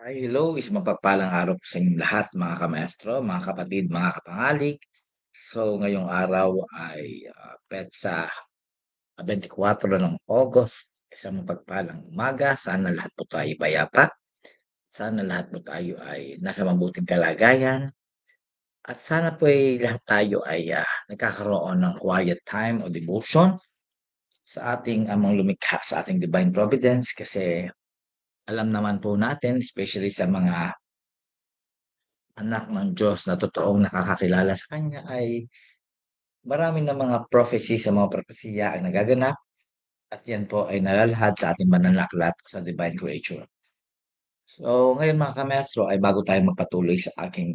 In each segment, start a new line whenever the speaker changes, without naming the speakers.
Hello, isang mapagpalang araw po sa inyong lahat mga kamaestro, mga kapatid, mga kapangalig. So ngayong araw ay petsa 24 ng August, isang mapagpalang umaga. Sana lahat po tayo payapa. Sana lahat po tayo ay nasa mabuting kalagayan. At sana po ay lahat tayo ay nagkakaroon ng quiet time o devotion sa ating amang lumikha, sa ating divine providence. Kasi alam naman po natin, especially sa mga anak ng Diyos na totoong nakakakilala sa Kanya ay marami na mga prophecy sa mga propesiya ang nagaganap at yan po ay nalalahad sa ating banal na aklat sa divine creature. So ngayon mga kamestro ay bago tayo magpatuloy sa aking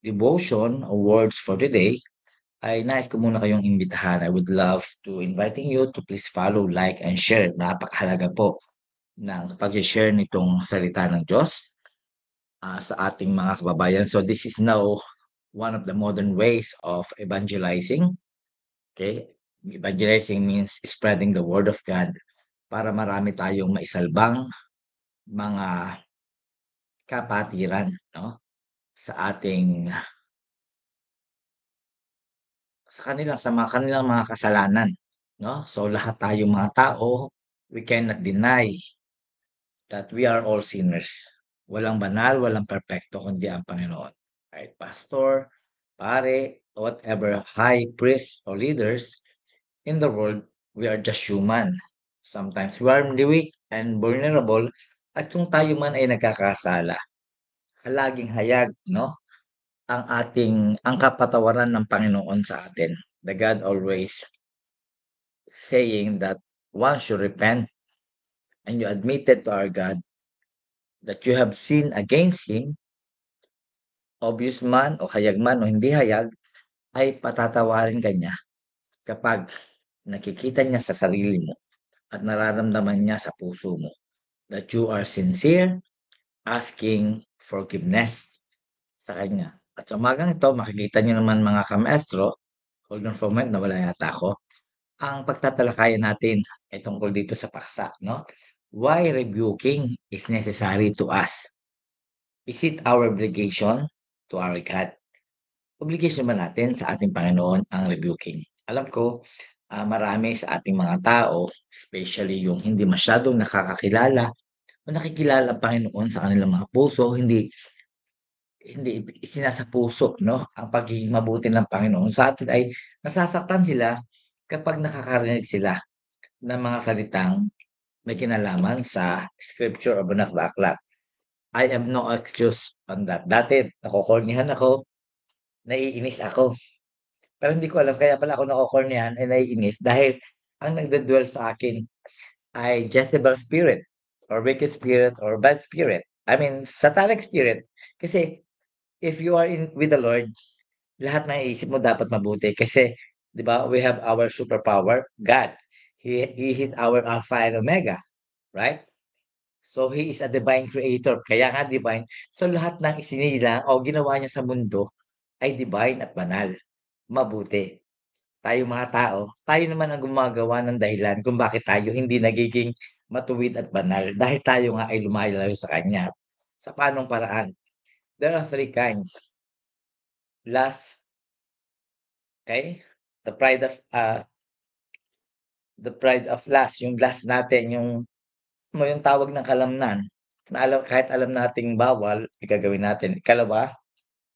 devotion or words for the day, ay nais ko muna kayong imbitahan. I would love to inviting you to please follow, like, and share. Napakahalaga po ng pag-share nitong salita ng Diyos sa ating mga kababayan. So this is now one of the modern ways of evangelizing. Okay? Evangelizing means spreading the word of God para marami tayong maisalbang mga kapatiran, no? Sa ating sa mga kanilang mga kasalanan, no? So lahat tayong mga tao, we cannot deny that we are all sinners. Walang banal, walang perpekto kundi ang Panginoon. Kahit pastor, pare, whatever high priest or leaders in the world, we are just human. Sometimes we are weak and vulnerable at kung tayo man ay nagkakasala, laging hayag, no? Ang kapatawaran ng Panginoon sa atin. The God always saying that once you repent and you admitted to our God that you have sinned against Him, obvious man o hayag man o hindi hayag, ay patatawarin ka niya kapag nakikita niya sa sarili mo at nararamdaman niya sa puso mo that you are sincere, asking forgiveness sa kanya. At sa umagang ito, makikita niyo naman mga kamaestro, hold on for a moment, nawala yata ako, ang pagtatalakayan natin ay tungkol dito sa paksa, no? Why rebuking is necessary to us? Is it our obligation to our God? Obligation ba natin sa ating Panginoon ang rebuking? Alam ko, marami sa ating mga tao, especially yung hindi masyadong nakakakilala o nakikilala ang Panginoon sa kanilang mga puso, hindi hindi isinasapuso 'no, ang pagiging mabuti ng Panginoon sa atin ay nasasaktan sila kapag nakakarinig sila ng mga salitang may kinalaman sa scripture o banal na aklat. I have no excuse on that. Dati nakokornihan ako, naiinis ako, pero hindi ko alam kaya pala ako nakokornihan ay naiinis dahil ang nagde-dwell sa akin ay Jezebel spirit or wicked spirit or bad spirit. I mean, satanic spirit. Kasi if you are in with the Lord, lahat ng iisip mo dapat mabuti kasi 'di ba, we have our superpower, God. He is our Alpha and Omega, right? So he is a divine creator, kaya nga divine. So lahat ng isinila o ginawa niya sa mundo ay divine at banal, mabuti. Tayong mga tao, tayo naman ang gumagawa ng dahilan kung bakit tayo hindi nagiging matuwid at banal dahil tayo nga ay lumalayo sa Kanya. Sa paanong paraan? There are three kinds. Lust, okay? The pride of lust, yung lust natin, yung tawag ng kalamnan na kahit alam nating bawal, gagawin natin. Ikalawa,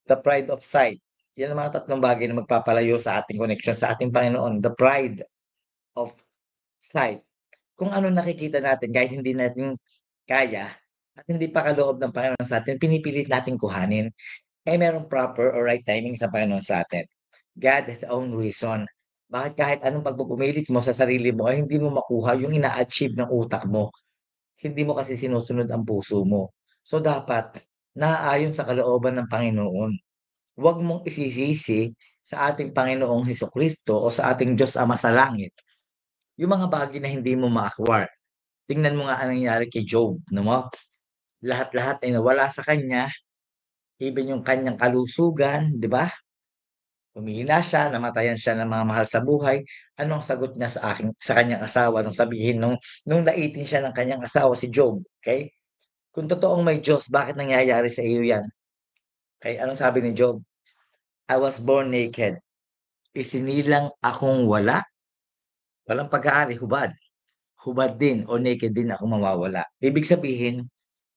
the pride of sight. Yan ang mga tatlong bagay na magpapalayo sa ating connection sa ating Panginoon. The pride of sight. Kung ano nakikita natin kahit hindi natin kaya at hindi pa kaloob ng Panginoon sa atin, pinipilit nating kuhanin. Eh merong proper or right timing sa Panginoon sa atin. God has his own reason. Bakit kahit anong pagpupumilit mo sa sarili mo ay hindi mo makuha yung ina-achieve ng utak mo. Hindi mo kasi sinusunod ang puso mo. So dapat naaayon sa kalooban ng Panginoon. Huwag mong isisisi sa ating Panginoong Hesukristo o sa ating Diyos Ama sa langit yung mga bagay na hindi mo ma-acquire. Tingnan mo nga ang nangyari kay Job, 'no mo? Lahat-lahat ay nawala sa kanya, even yung kanyang kalusugan, 'di ba? Humina siya, namatayan siya ng mga mahal sa buhay. Anong sagot niya sa kanyang asawa nung sabihin nung naitin siya ng kanyang asawa si Job, okay? Kung totoong may Diyos, bakit nangyayari sa iyo yan? Kaya anong sabi ni Job? I was born naked. Isinilang akong walang pag-aari, hubad. Hubad din o naked din ako mawawala. Ibig sabihin,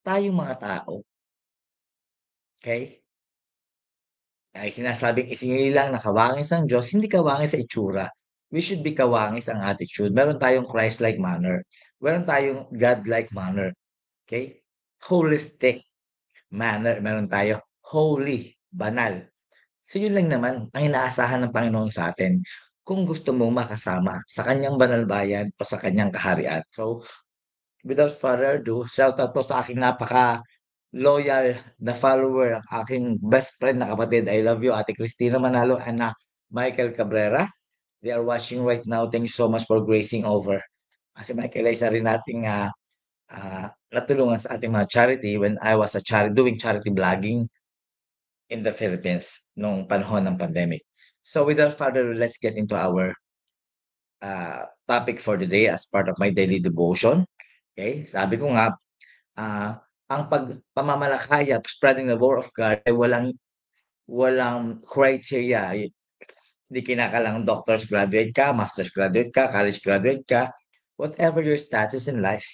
tayong mga tao, okay? Ay sinasabing isinilang na kawangis ng Diyos, hindi kawangis sa itsura. We should be kawangis ang attitude. Meron tayong Christ-like manner. Meron tayong God-like manner. Okay? Holistic manner. Meron tayo holy, banal. So yun lang naman ang inaasahan ng Panginoon sa atin kung gusto mong makasama sa kanyang banal bayan o sa kanyang kaharian. So, without further ado, shout out po sa aking napaka-loyal na follower, ang aking best friend na kapatid. I love you, Ate Cristina Manalo and Michael Cabrera. They are watching right now. Thank you so much for gracing over. Kasi Michael ay isa rin nating natulungan sa ating mga charity when I was doing charity vlogging in the Philippines nung panahon ng pandemic. So without further ado, let's get into our topic for the day as part of my daily devotion. Okay? Sabi ko nga, ang pamamalakaya, spreading the word of God ay walang criteria. Hindi kinakailangan doctor's graduate ka, master's graduate ka, college graduate ka, whatever your status in life.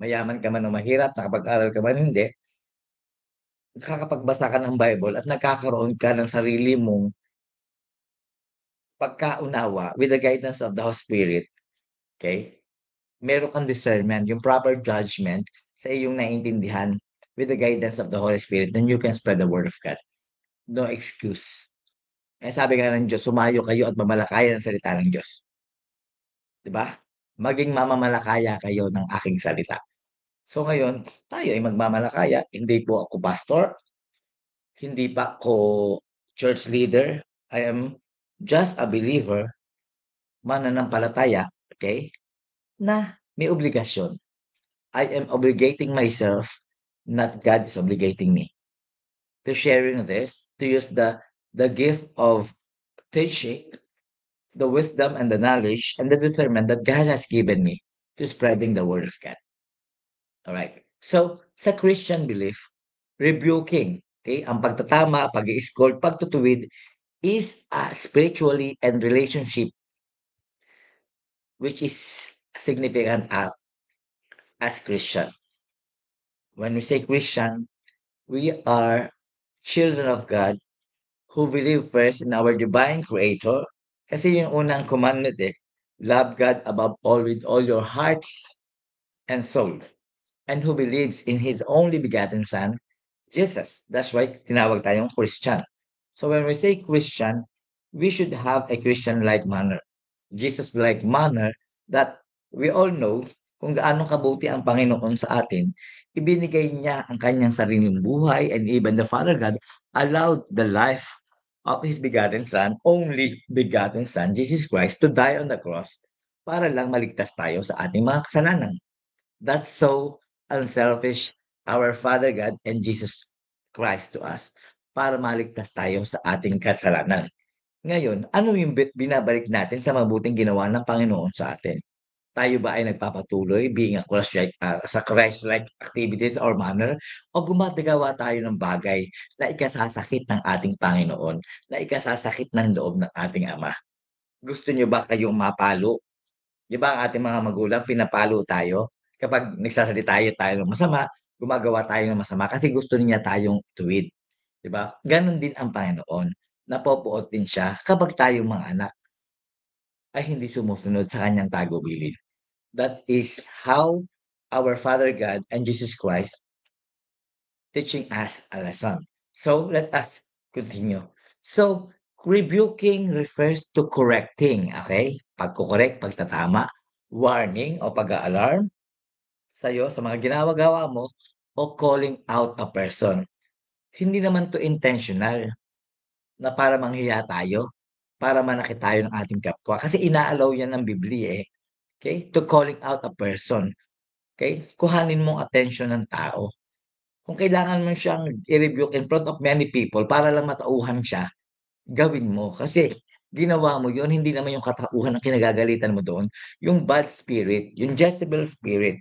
Mayaman ka man o mahirap, nakapag-aral ka man hindi, nakakapagbasa ka ng Bible at nagkakaroon ka ng sarili mong pagkaunawa with the guidance of the Holy Spirit, okay? Meron kang discernment, yung proper judgment sa iyong naiintindihan with the guidance of the Holy Spirit, then you can spread the word of God. No excuse. Eh sabi nga ng Diyos, sumayo kayo at mamalakaya ng salita ng Diyos. 'Di ba? Maging mamamalakaya kayo ng aking salita. So ngayon, tayo ay magmamalakaya. Hindi po ako pastor, hindi pa ako church leader. I am just a believer, mananampalataya, okay, na may obligasyon. I am obligating myself, not God is obligating me, to sharing this, to use the gift of teaching, the wisdom and the knowledge and the discernment that God has given me to spreading the word of God. All right. So, sa Christian belief, rebuking, okay, ang pagtatama, pag-i-scold, pagtutuwid is a spiritually and relationship which is significant act as Christian. When we say Christian, we are children of God who believe first in our divine creator. Kasi yung unang commandment love God above all with all your hearts and soul. And who believes in His only begotten Son, Jesus. That's why tinawag tayong Christian. So when we say Christian, we should have a Christian-like manner. Jesus-like manner that we all know kung gaano kabuti ang Panginoon sa atin. Ibinigay niya ang kanyang sariling buhay and even the Father God allowed the life of His begotten Son, only begotten Son, Jesus Christ, to die on the cross para lang maligtas tayo sa ating mga kasalanan. That's so unselfish, our Father God and Jesus Christ to us para maligtas tayo sa ating kasalanan. Ngayon, ano yung binabalik natin sa mabuting ginawa ng Panginoon sa atin? Tayo ba ay nagpapatuloy being a sa Christ-like activities or manner o gumagawa tayo ng bagay na ikasasakit ng ating Panginoon, na ikasasakit ng loob ng ating Ama? Gusto niyo ba kayong mapalo? 'Di ba ang ating mga magulang pinapalo tayo kapag nagsasalita tayo ng masama, gumagawa tayo ng masama kasi gusto niya tayong tuwid, 'di ba? Gano'n din ang Panginoon, napopoot din siya kapag tayong mga anak ay hindi sumusunod sa kanyang tagubilin. That is how our Father God and Jesus Christ teaching us a lesson. So let us continue. So rebuking refers to correcting, okay? Pagko-correct, pagtatama, warning o pag-a-alarm sa'yo sa mga ginagawa mo o calling out a person. Hindi naman 'to intentional na para manghiya tayo, para manakit tayo ng ating kapwa kasi ina-allow 'yan ng Bibliya, eh, okay? To calling out a person, okay? Kuhanin mong attention ng tao. Kung kailangan mo siyang i-rebuke in front of many people para lang matauhan siya, gawin mo. Kasi ginawa mo yun, hindi naman yung katauhan ang kinagagalitan mo doon, yung bad spirit, yung Jezebel spirit,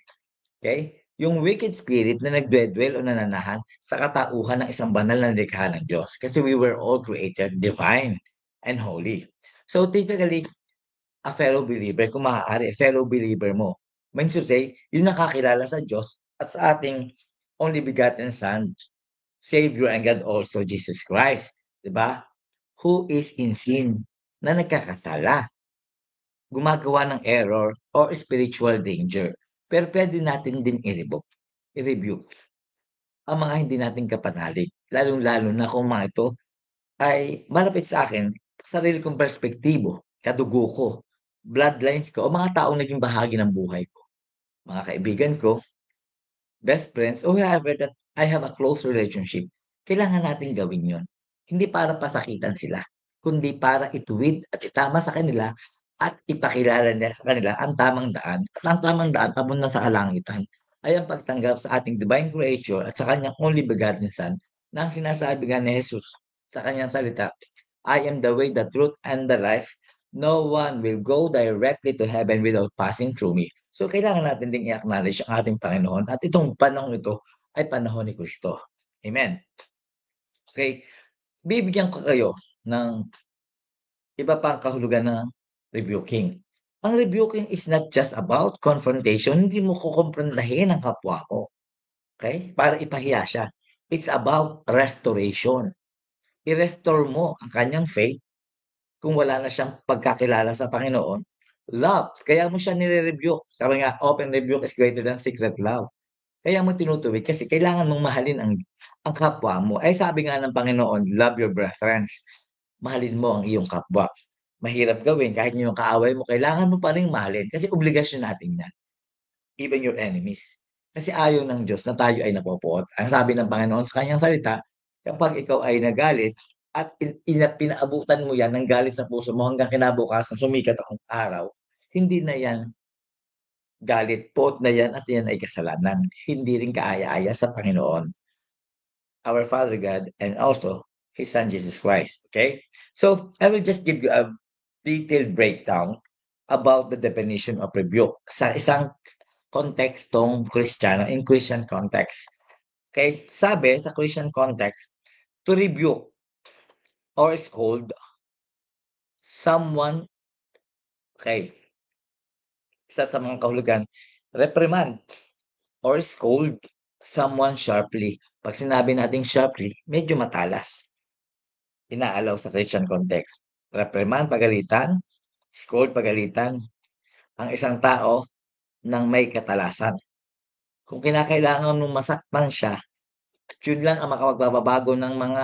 okay? yung wicked spirit na nagdwedwel o nananahan sa katauhan ng isang banal na likha ng Diyos. Kasi we were all created divine and holy. So typically, a fellow believer, kung maaari, fellow believer mo, means to say, yung nakakilala sa Diyos at sa ating only begotten Son, Savior and God also, Jesus Christ. Diba? Who is in sin, na nagkakasala, gumagawa ng error or spiritual danger. Pero pwede natin din i-rebuke ang mga hindi natin kapanalig. Lalong-lalo na kung mga ito ay malapit sa akin, sarili kong perspektibo, kadugo ko, bloodlines ko, o mga taong naging bahagi ng buhay ko. Mga kaibigan ko, best friends, o whoever that I have a close relationship, kailangan natin gawin yon. Hindi para pasakitan sila, kundi para ituwid at itama sa kanila at ipakilala nila sa kanila ang tamang daan. At ang tamang daan papunta sa kalangitan ay ang pagtanggap sa ating divine creator at sa kanyang only begotten Son na ang sinasabi nga ni Jesus sa kanyang salita, I am the way, the truth, and the life. No one will go directly to heaven without passing through me. So kailangan natin ding i-acknowledge ang ating Panginoon at itong panahon ito ay panahon ni Kristo. Amen. Okay, bibigyan ko kayo ng iba pang kahulugan ng rebuking. Ang rebuking is not just about confrontation, hindi mo kukumprontahin ang kapwa mo, okay? Para ipahiya siya. It's about restoration. I-restore mo ang kanyang faith kung wala na siyang pagkakilala sa Panginoon. Love, kaya mo siya nire-rebuke. Sabi nga, open rebuke is greater than secret love. Kaya mo tinutuwid kasi kailangan mong mahalin ang kapwa mo. Ay sabi nga ng Panginoon, love your brethren. Mahalin mo ang iyong kapwa. Mahirap gawin kahit yung kaaway mo, kailangan mo pa ring mahalin kasi obligasyon natin yan. Even your enemies. Kasi ayaw ng Diyos na tayo ay napopoot. Ang sabi ng Panginoon sa kanyang salita, kapag ikaw ay nagalit at pinaabutan mo yan ng galit sa puso mo hanggang kinabukasan sumikat ang araw, hindi na yan galit, poot na yan at yan ay kasalanan. Hindi rin kaaya-aya sa Panginoon, our Father God, and also His Son Jesus Christ. Okay? So, I will just give you a detailed breakdown about the definition of rebuke sa isang kontekstong Kristiyano, in Christian context. Okay? Sabi sa Christian context, to rebuke or scold someone, okay, isa sa mga kahulugan, reprimand or scold someone sharply. Pag sinabi nating sharply, medyo matalas. Inaalaw sa Christian context. Reprimand, pagalitan, scold, pagalitan, ang isang tao ng may katalasan. Kung kinakailangan mong masaktan siya, at yun lang ang makapagbabago ng mga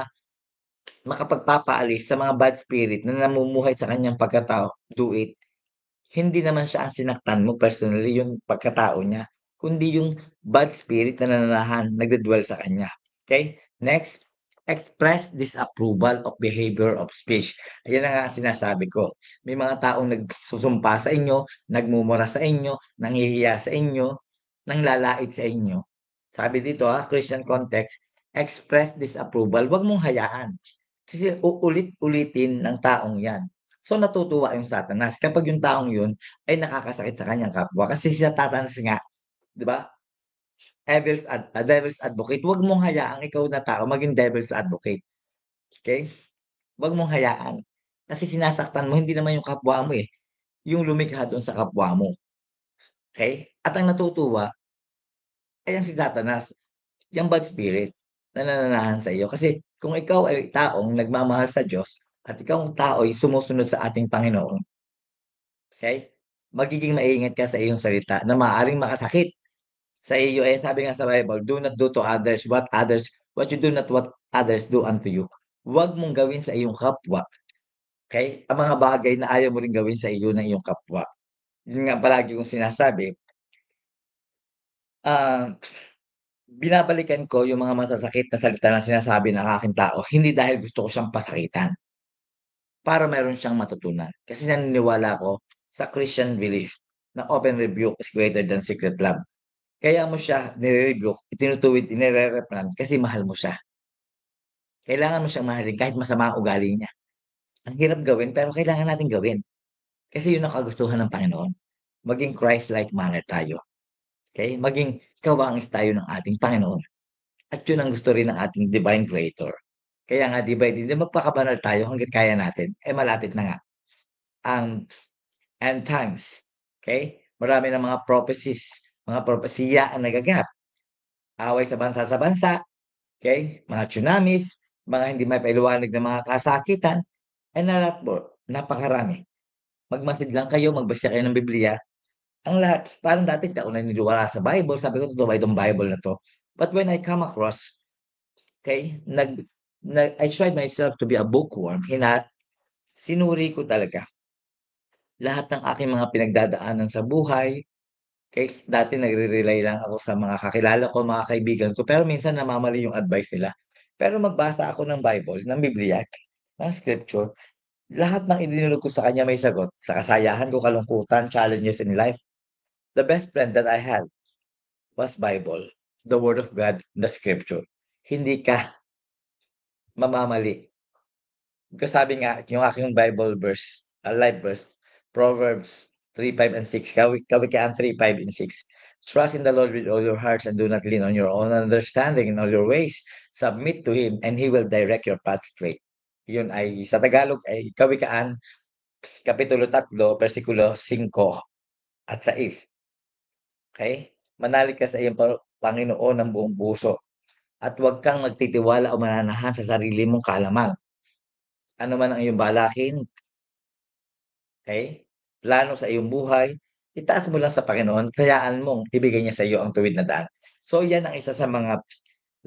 makapagpapaalis sa mga bad spirit na namumuhay sa kanyang pagkatao, do it. Hindi naman siya ang sinaktan mo personally, yung pagkatao niya, kundi yung bad spirit na nananahan, nagdudwell sa kanya. Okay? Next, express disapproval of behavior of speech. Ayan na nga ang sinasabi ko. May mga taong nagsusumpa sa inyo, nagmumura sa inyo, nanghihiya sa inyo, nanglalait sa inyo. Sabi dito Christian context, express disapproval. Huwag mong hayaan. Kasi uulit-ulitin ng taong yan. So natutuwa yung Satanas kapag yung taong yun ay nakakasakit sa kanyang kapwa kasi si Satanas nga, 'di ba? Devil's advocate. Huwag mong hayaang ikaw na tao maging devil's advocate. Okay? Huwag mong hayaan. Kasi sinasaktan mo hindi naman yung kapwa mo eh, yung lumikha doon sa kapwa mo. Okay? At ang natutuwa ay ang si Satanas, yung bad spirit na nananahan sa iyo. Kasi kung ikaw ay taong nagmamahal sa Diyos at ikaw ang tao ay sumusunod sa ating Panginoon, okay? Magiging maingat ka sa iyong salita na maaaring makasakit sa iyo. Eh, sabi nga sa Bible, do not do to others what you do not what others do unto you. Huwag mong gawin sa iyong kapwa, okay? Ang mga bagay na ayaw mo ring gawin sa iyo ng iyong kapwa. Yun nga palagi kong sinasabi, ah, binabalikan ko yung mga masasakit na salita na sinasabi ng aking tao, hindi dahil gusto ko siyang pasakitan, para meron siyang matutunan. Kasi naniniwala ako sa Christian belief na open rebuke is greater than secret love. Kaya mo siya nire-rebuke, itinutuwid, inire-reprimand kasi mahal mo siya. Kailangan mo siyang mahalin kahit masama ang ugali niya. Ang hirap gawin pero kailangan natin gawin. Kasi yun ang kagustuhan ng Panginoon. Maging Christ-like manner tayo. Okay? Maging kawangis tayo ng ating Panginoon at yun ang gusto rin ng ating divine creator. Kaya nga 'di ba, hindi magpakabanal tayo hangga't kaya natin, malapit na nga ang end times, okay. Marami ng mga prophecies, mga propesiya ang nagaganap, away sa bansa, okay, mga tsunamis, mga hindi maipaliwanag na mga kasakitan, and a lot more, napakarami. Magmasid lang kayo, magbasa kayo ng Bibliya, ang lahat parang dati di ako naniniwala sa Bible, sabi ko, "Totoo ba itong Bible na 'to?" But when I come across, okay, I tried myself to be a bookworm, sinuri ko talaga lahat ng aking mga pinagdadaanan sa buhay. Okay, dati nagre-rely lang ako sa mga kakilala ko, mga kaibigan ko, pero minsan namamali yung advice nila. Pero magbasa ako ng Bible, ng Biblia, ng scripture, lahat ng idinulog ko sa kanya may sagot. Sa kasayahan ko, kalungkutan, challenges in life, the best friend that I had was Bible, the Word of God, the scripture. Hindi ka mamamali. Because sabi nga, yung aking Bible verse, life verse, Proverbs 3:5 and 6, Kawikaan 3:5 and 6. Trust in the Lord with all your hearts and do not lean on your own understanding. In all your ways, submit to Him and He will direct your path straight. Yun ay, sa Tagalog ay Kawikaan, Kapitulo 3, versikulo 5 at 6. Okay? Manalig ka sa iyong Panginoon ng buong puso at huwag kang magtitiwala o mananahan sa sarili mong kaalaman. Ano man ang iyong balakin, okay, plano sa iyong buhay, itaas mo lang sa Panginoon, hayaan mong ibigay niya sa iyo ang tuwid na daan. So yan ang isa sa mga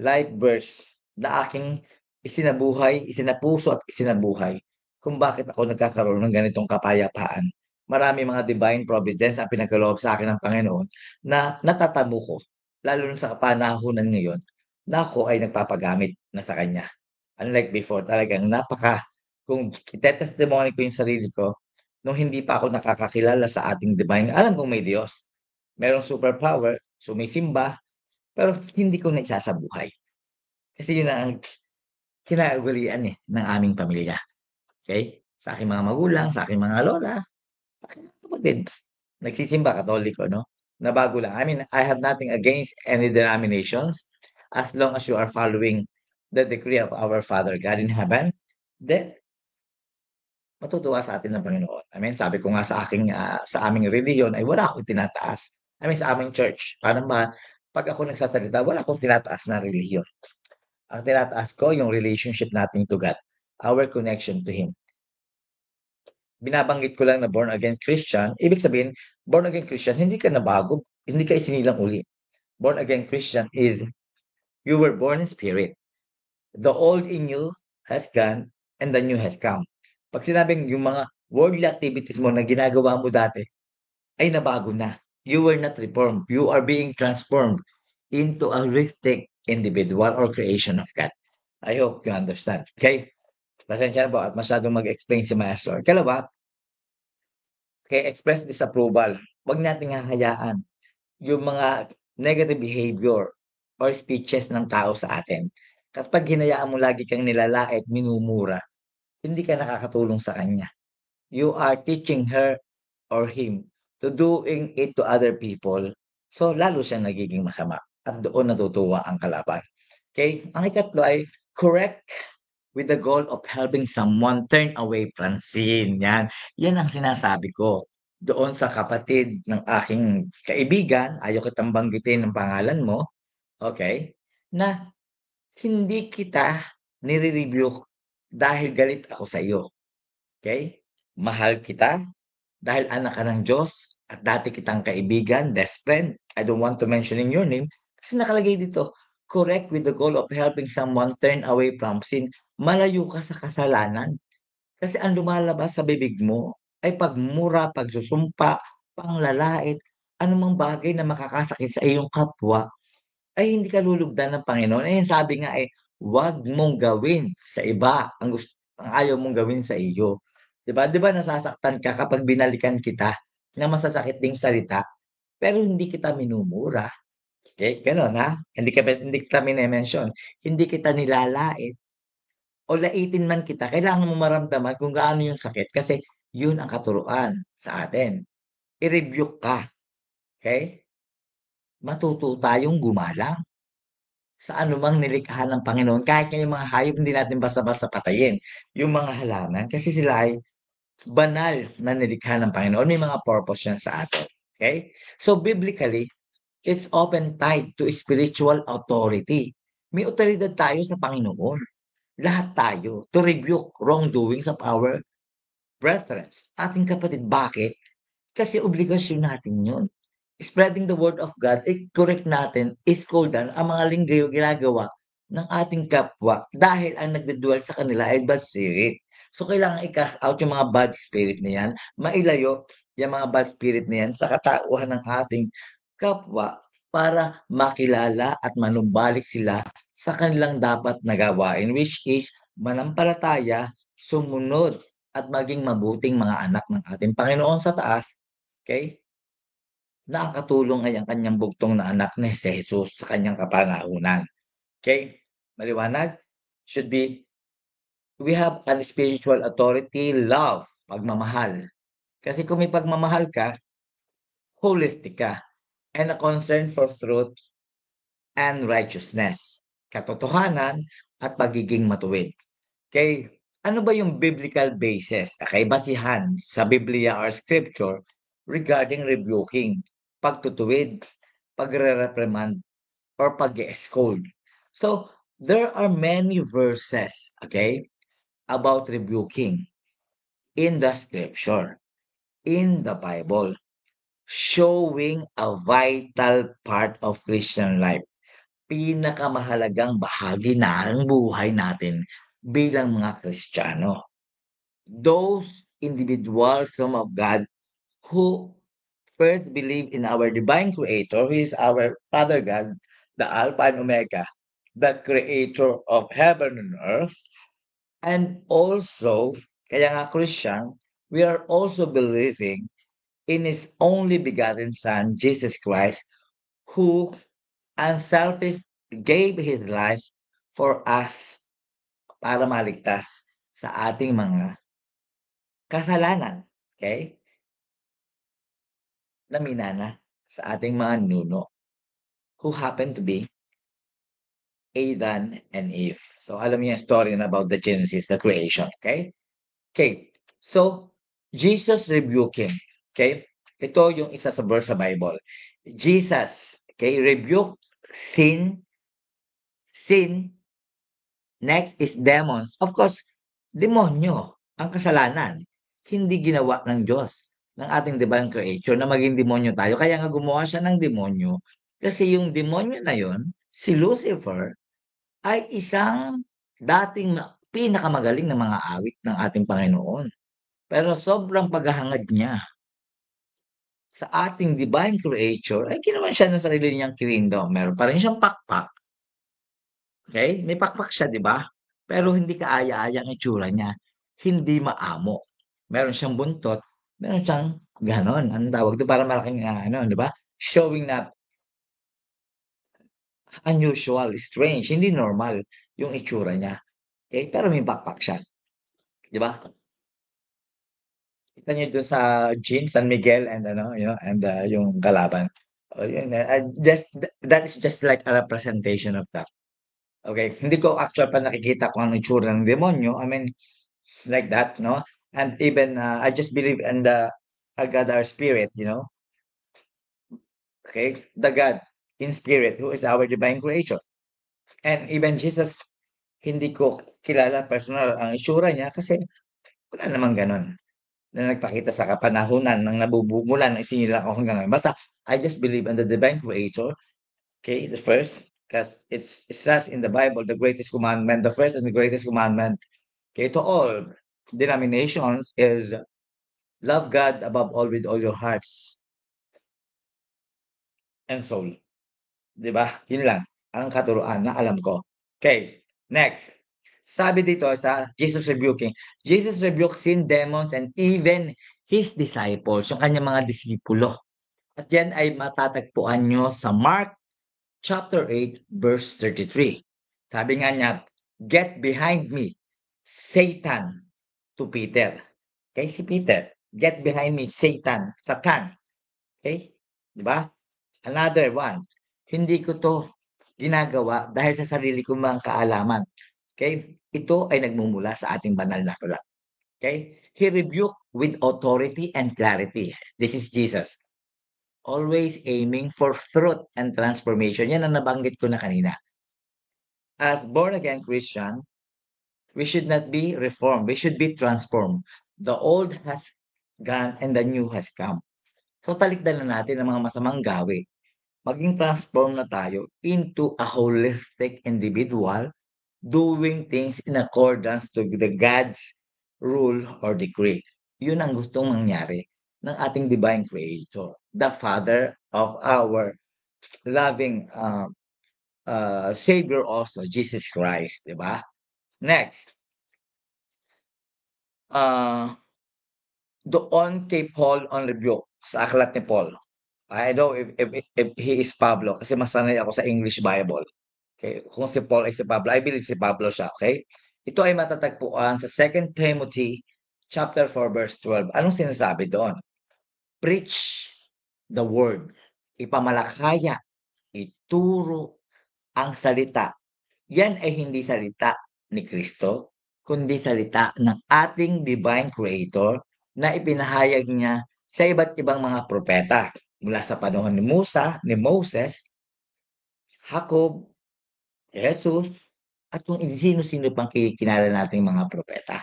life verse na aking isinapuso at isinabuhay kung bakit ako nagkakaroon ng ganitong kapayapaan. Marami mga divine providence ang pinagkaloob sa akin ng Panginoon na natatamo ko, lalo na sa kapanahunan ngayon na ako ay nagpapagamit na sa Kanya. Unlike before, talagang kung ite-testimony ko yung sarili ko, nung hindi pa ako nakakakilala sa ating divine, alam kong may Diyos, merong superpower, sumisimba, pero hindi ko naisasabuhay. Kasi yun ang kinauugalian, ng aming pamilya, okey? Sa aking mga magulang, sa aking mga lola, aking mga kapatid, nagsisimba, Katoliko 'no, na bago lang. I mean, I have nothing against any denominations as long as you are following the decree of our Father God in heaven, then matutuwa sa atin ng Panginoon. I mean, sabi ko nga sa aming relihiyon ay wala akong tinataas. I mean, sa aming church, parang 'pag ako nagsasalita wala akong tinataas na relihiyon. Ang tinataas ko yung relationship natin to God, our connection to Him. Binabanggit ko lang na born again Christian, ibig sabihin, born again Christian, hindi ka nabago, hindi ka isinilang uli. Born again Christian is you were born in spirit. The old in you has gone and the new has come. Pag sinabing yung mga worldly activities mo na ginagawa mo dati ay nabago na. You were not reformed. You are being transformed into a holistic individual or creation of God. I hope you understand. Okay? Pasensya na po at masyadong mag-explain si Maestro. Ikalawa, kaya express disapproval. Huwag nating hahayaan yung mga negative behavior or speeches ng tao sa atin. Kapag hinayaan mo lagi kang nilalait, minumura, hindi ka nakakatulong sa kanya. You are teaching her or him to doing it to other people. So, lalo siyang nagiging masama at doon natutuwa ang kalaban. Okay? Ang ikatlo ay correct with the goal of helping someone turn away from sin. Yan. Yan ang sinasabi ko. Doon sa kapatid ng aking kaibigan, ayaw kitang banggitin ng pangalan mo, okay, na hindi kita nire-rebuke dahil galit ako sa iyo. Okay? Mahal kita dahil anak ka ng Diyos at dati kitang kaibigan, best friend. I don't want to mentioning your name kasi nakalagay dito, correct with the goal of helping someone turn away from sin. Malayo ka sa kasalanan. Kasi ang lumalabas sa bibig mo ay pagmura, pagsusumpa, panglalait, anumang bagay na makakasakit sa iyong kapwa ay hindi ka lulugdan ng Panginoon. Eh, sabi nga, "Wag mong gawin sa iba ang ayaw mong gawin sa iyo." 'Di ba nasasaktan ka kapag binalikan kita ng masasakit ding salita, pero hindi kita minumura, okey, gano'n, ha? Hindi kita mine-mention, hindi kita nilalait o laitin man kita, kailangan mong maramdaman kung gaano yung sakit kasi yun ang katuruan sa atin. I-rebuke ka, okey? matuto tayong gumalang sa anumang nilikha ng Panginoon. Kahit nga yung mga hayop hindi natin basta-basta patayin. Yung mga halaman kasi sila ay banal na nilikha ng Panginoon. May mga purpose yan sa atin. Okay? So biblically, it's often tied to spiritual authority. May otoridad tayo sa Panginoon. Lahat tayo to rebuke wrongdoings of our brethren, ating kapatid. Bakit? Kasi obligasyon natin yun. Spreading the word of God, correct natin, iskoldan ang mga linggayo ginagawa ng ating kapwa dahil ang nagdudwell sa kanila ay bad spirit. So, kailangan i-cast out yung mga bad spirit na yan, mailayo yung mga bad spirit na yan sa katauhan ng ating kapwa para makilala at manumbalik sila sa kanilang dapat na gawain, which is manampalataya, sumunod, at maging mabuting mga anak ng ating Panginoon sa taas. Okay? Nakakatulong ay ang kanyang bugtong na anak na si Jesus sa kanyang kapanahunan. Okay? Maliwanag? Should be, we have an spiritual authority, love, pagmamahal. Kasi kung may pagmamahal ka, holistic ka, and a concern for truth and righteousness, katotohanan at pagiging matuwid. Okay? Ano ba yung biblical basis? Okay, basihan sa Biblia or scripture regarding rebuking, pagtutuwid, pagre-reprimand, or pag-scold. So, there are many verses, okay, about rebuking in the scripture, in the Bible, showing a vital part of Christian life. Pinakamahalagang bahagi ng buhay natin bilang mga Kristiyano. Those individuals, some of God, who first believe in our divine creator, who is our Father God, the Alpha and Omega, the creator of heaven and earth, and also, kaya nga Christian, we are also believing in His only begotten Son, Jesus Christ, who unselfish gave His life for us para maligtas sa ating mga kasalanan. Okay? Na minana sa ating mga nuno who happen to be Adam and Eve. So, alam niyo yung story na about the Genesis, the creation. Okay? Okay. So, Jesus rebuking. Okay? Ito yung isa sa verse sa Bible. Jesus, okay, rebuke sin. Next is demons. Of course, demonyo ang kasalanan. Hindi ginawa ng Diyos, ng ating divine creator na maging demonyo tayo. Kaya nga gumawa siya ng demonyo kasi yung demonyo na yon, si Lucifer, ay isang dating pinakamagaling na mga awit ng ating Panginoon. Pero sobrang paghahangad niya sa ating divine creator, ay ginawa siya ng sarili niyang kingdom. Meron pa rin siyang pakpak. Okay? May pakpak siya, di ba? Pero hindi kaaya-aya ang itsura niya. Hindi maamo. Meron siyang buntot, meron siyang gano'n. Anong tawag do'n? Parang malaking ano, di ba? Showing na unusual, strange, hindi normal yung itsura niya. Okay? Pero may pakpak siya. Di ba? Kita niyo doon sa Jean San Miguel and ano, and yung kalaban. Oh, yun, just that is just like a representation of that. Okay, hindi ko actual pa nakikita kung ano itsura ng demonyo. I mean, like that, no? And even I just believe in the God our spirit, okay, the God in spirit who is our divine creator. And even Jesus, hindi ko kilala personal ang itsura niya kasi wala namang ganon na nagpakita sa kapanahunan ng nabubumulan ng isinila ko hanggang ngayon. Basta, I just believe in the divine creator, okay, the first, because it says in the Bible, the greatest commandment, the first and the greatest commandment, okay, to all denominations is love God above all with all your hearts and soul. 'Di ba? Yun lang ang katuruan na alam ko. Okay, next. Sabi dito sa Jesus rebuking, Jesus rebuked sin, demons, and even his disciples, yung kanyang mga disipulo. At yan ay matatagpuan nyo sa Mark chapter 8, verse 33. Sabi nga niya, get behind me, Satan, to Peter. Okay, si Peter, get behind me, Satan, Satan. Okay? 'Di ba? Another one, hindi ko 'to ginagawa dahil sa sarili kong mga kaalaman, okay? Ito ay nagmumula sa ating banal na aklat, okay? He rebuked with authority and clarity. This is Jesus. Always aiming for truth and transformation. Yan ang nabanggit ko na kanina. As born again Christian, we should not be reformed. We should be transformed. The old has gone and the new has come. So talikdan na natin ang mga masamang gawi. Maging transform na tayo into a holistic individual doing things in accordance to the God's rule or decree. Yun ang gustong mangyari ng ating divine creator, the Father of our loving Savior also, Jesus Christ, di ba? Next, uh, doon kay Paul on rebuke sa aklat ni Paul. I know if he is Pablo kasi masanay ako sa English Bible. Okay, kung si Paul ay si Pablo, I believe si Pablo siya, okay? Ito ay matatagpuan sa 2 Timothy chapter 4 verse 12. Anong sinasabi doon? Preach the word. Ipamalakaya, ituro ang salita. Yan ay hindi salita ni Kristo, kundi salita ng ating divine creator na ipinahayag niya sa iba't ibang mga propeta mula sa panahon ni Musa, ni Moses, Jacob, Jesus, at kung sino-sino pang kilala nating mga propeta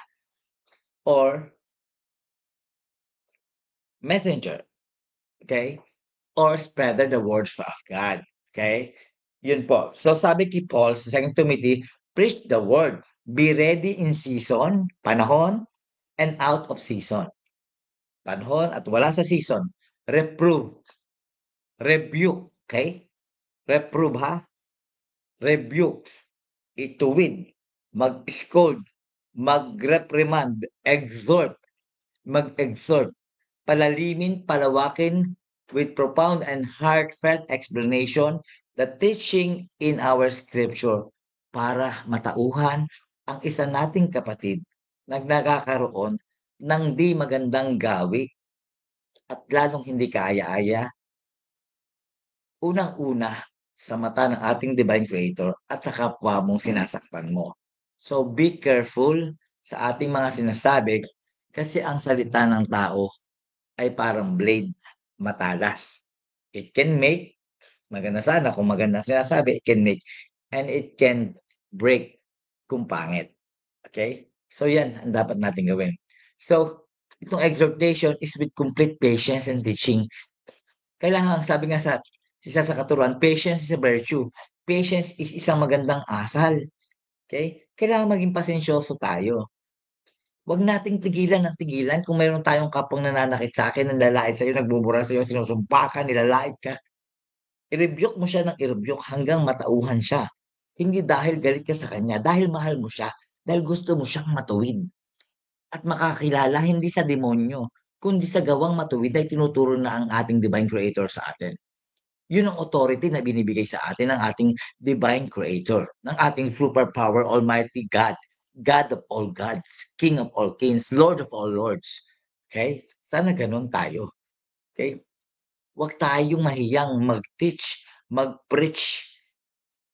or messenger, okay? Or spreader the words of God, okay? Yun po. So sabi kay Paul sa 2 Timothy, preach the word, be ready in season, panahon, and out of season. Panahon at wala sa season. Reprove, rebuke, okay? Reprove ha? Rebuke, ituwid, mag-scold, mag-reprimand, exhort, mag-exhort, palalimin, palawakin with profound and heartfelt explanation the teaching in our scripture para matauhan ang isa nating kapatid na nagkakaroon ng di magandang gawi at lalong hindi kaaya-aya, unang-una sa mata ng ating divine creator at sa kapwa mong sinasaktan mo. So be careful sa ating mga sinasabi kasi ang salita ng tao ay parang blade, matalas. It can make, maganda sana kung maganda sinasabi, it can make, and it can break kung pangit. Okay? So yan ang dapat natin gawin. So, itong exhortation is with complete patience and teaching. Kailangan, sabi nga sa isa sa katuruan, patience is a virtue. Patience is isang magandang asal. Okay? Kailangan maging pasensyoso tayo. Huwag nating tigilan ng tigilan kung mayroon tayong kapwang nananakit sa akin, nanlalait sa'yo, nagbubura sa'yo, sinusumpa ka, nilalait ka. I-rebuke mo siya ng i-rebuke hanggang matauhan siya. Hindi dahil galit ka sa kanya, dahil mahal mo siya, dahil gusto mo siyang matuwid at makakilala hindi sa demonyo, kundi sa gawang matuwid ay tinuturo na ang ating divine creator sa atin. Yun ang authority na binibigay sa atin ng ating divine creator, ng ating superpower almighty God, God of all gods, King of all kings, Lord of all lords. Okay? Sana ganun tayo. Okay? Huwag tayong mahiyang mag-teach, mag-preach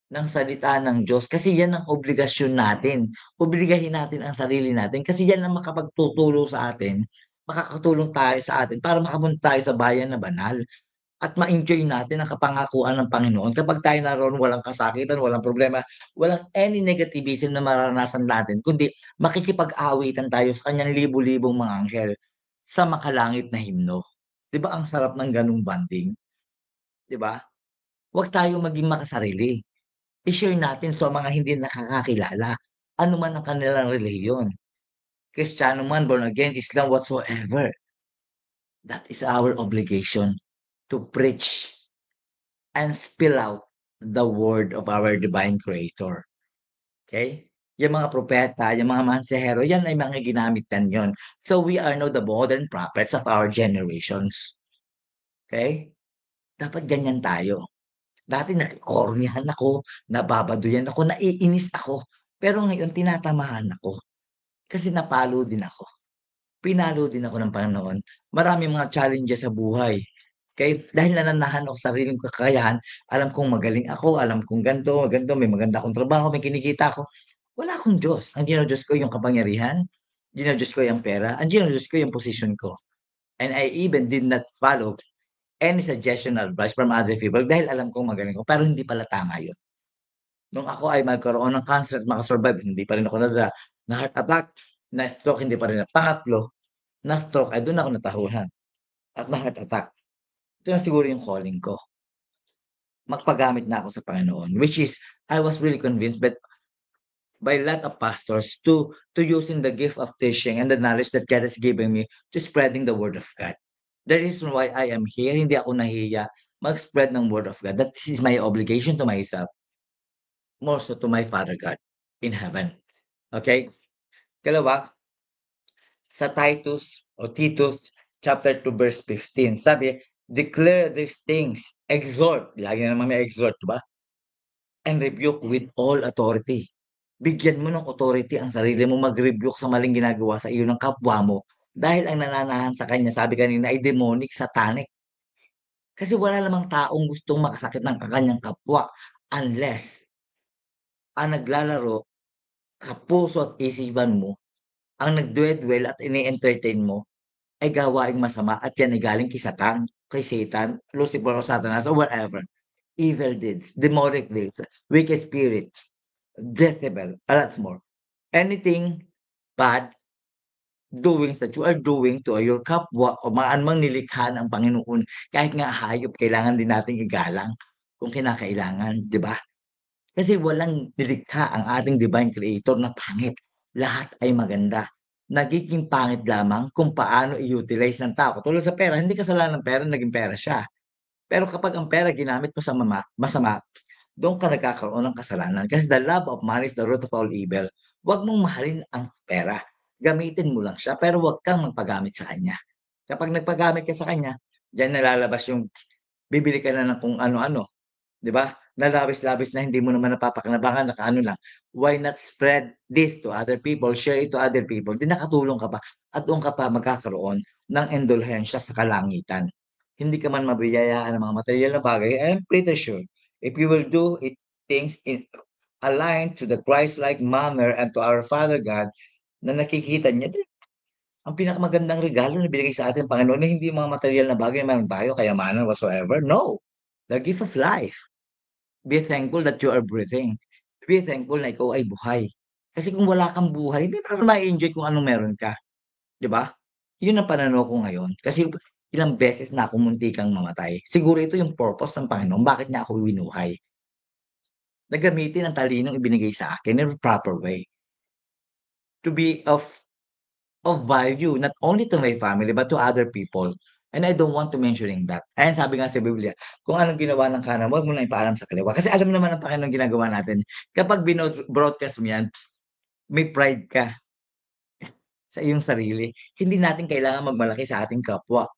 ng salita ng Diyos kasi yan ang obligasyon natin. Obligahin natin ang sarili natin kasi yan ang makapagtutulong sa atin, makakatulong tayo sa atin para makapunta tayo sa bayan na banal at ma-enjoy natin ang kapangakuan ng Panginoon. Kapag tayo naroon, walang kasakitan, walang problema, walang any negativism na mararanasan natin, kundi makikipag-awitan tayo sa kanyang libu-libong mga anghel sa makalangit na himno. 'Di ba ang sarap ng ganung banding, 'di ba? Huwag tayong maging makasarili. I-share natin sa mga hindi nakakakilala, ano man ang kanilang relihiyon. Kristiyano man, born again, Islam, whatsoever. That is our obligation to preach and spill out the word of our divine creator. Okay? Yung mga propeta, yung mga mansehero, yan ay mga ginamitan yon. So we are now the modern prophets of our generations. Okay? Dapat ganyan tayo. Dati nakikornihan ako, nababaduyan ako, naiinis ako. Pero ngayon tinatamahan ako. Kasi napalo din ako. Pinalo din ako ng Panginoon. Maraming mga challenges sa buhay. okey? Dahil nananahan ako sa sariling kakayahan, alam kong magaling ako, alam kong gan'to, may maganda akong trabaho, may kinikita ako. Wala akong Diyos, ang dino-Diyos ko yung kapangyarihan, dino-Diyos ko yung pera, ang dino-Diyos ko yung posisyon ko. And I even did not follow any suggestion or advice from other people dahil alam kong magaling ako, pero hindi pala tama yun. Nung ako ay magkaroon ng cancer at maka-survive, hindi pa rin ako na-heart attack, na-stroke, hindi pa rin pangatlo, na-stroke ay dun ako natahunan at na-heart attack. Ito na siguro yung calling ko, magpagamit na ako sa Panginoon, which is I was really convinced by lot of pastors to using the gift of teaching and the knowledge that God has given me to spreading the word of God. The reason why I am here, hindi ako nahiya mag-spread ng word of God. That this is my obligation to myself, more so to my Father God in heaven. Okay? Kalawa, sa Titus chapter 2 verse 15, sabi, declare these things, exhort, lagi na naman may exhort, 'di ba? And rebuke with all authority. Bigyan mo ng authority ang sarili mo mag-rebuke sa maling ginagawa sa iyo ng kapwa mo. Dahil ang nananahan sa kanya, sabi kanina, ay demonic, satanic. Kasi wala namang taong gustong makasakit ng kanyang kapwa unless ang naglalaro sa puso at isipan mo, ang nagdwe-dwell at ini-entertain mo ay gawaing masama at yan ay galing kay Satan, Lucifer o Satanas or whatever. Evil deeds, demonic deeds, wicked spirit, Jezebel, and lots more. Anything bad doings that you are doing to your kapwa o maanumang nilikha ng Panginoon, kahit nga hayop kailangan din nating igalang kung kinakailangan, 'di ba? Kasi walang nilikha ang ating divine creator na pangit, lahat ay maganda. Nagiging pangit lamang kung paano i-utilize ng tao. Tulad sa pera, hindi kasalanan ng pera, naging pera siya. Pero kapag ang pera ginamit mo sa masama, doon ka nagkakaroon ng kasalanan. Kasi the love of money is the root of all evil. Huwag mong mahalin ang pera. Gamitin mo lang siya, pero huwag kang magpagamit sa kanya. Kapag nagpagamit ka sa kanya, diyan nalalabas yung bibili ka na ng kung ano-ano, 'di ba? Na labis-labis na hindi mo naman napapakinabangan, nakaano lang. Why not spread this to other people, share it to other people, 'di nakatulong ka pa at doon ka pa magkakaroon ng indulhensya sa kalangitan. Hindi ka man mabiyayaan ng mga materyal na bagay, I'm pretty sure if you will do it things in aligned to the Christ-like manner and to our Father God na nakikita niya, ang pinakamagandang regalo na binigay sa atin ng Panginoon ay hindi yung mga materyal na bagay na meron tayo, kayamanan, whatsoever. No, the gift of life. Be thankful that you are breathing. Be thankful na ikaw ay buhay. Kasi kung wala kang buhay, hindi mo naman ma-e-enjoy kung anong meron ka, 'di ba? 'Yun ang pananaw ko ngayon. Kasi ilang beses na akong muntikang mamatay. Siguro ito yung purpose ng Panginoon, bakit niya ako binuhay. Na gamitin ang talinong ibinigay sa akin in a proper way. To be of value not only to my family but to other people. And I don't want to mentioning that. Ayan sabi nga sa Biblia, kung anong ginawa ng kanan, wag mo na ipaalam sa kaliwa. Kasi alam naman ng Panginoon ginagawa natin. Kapag broadcast mo yan, may pride ka sa iyong sarili. Hindi natin kailangan magmalaki sa ating kapwa.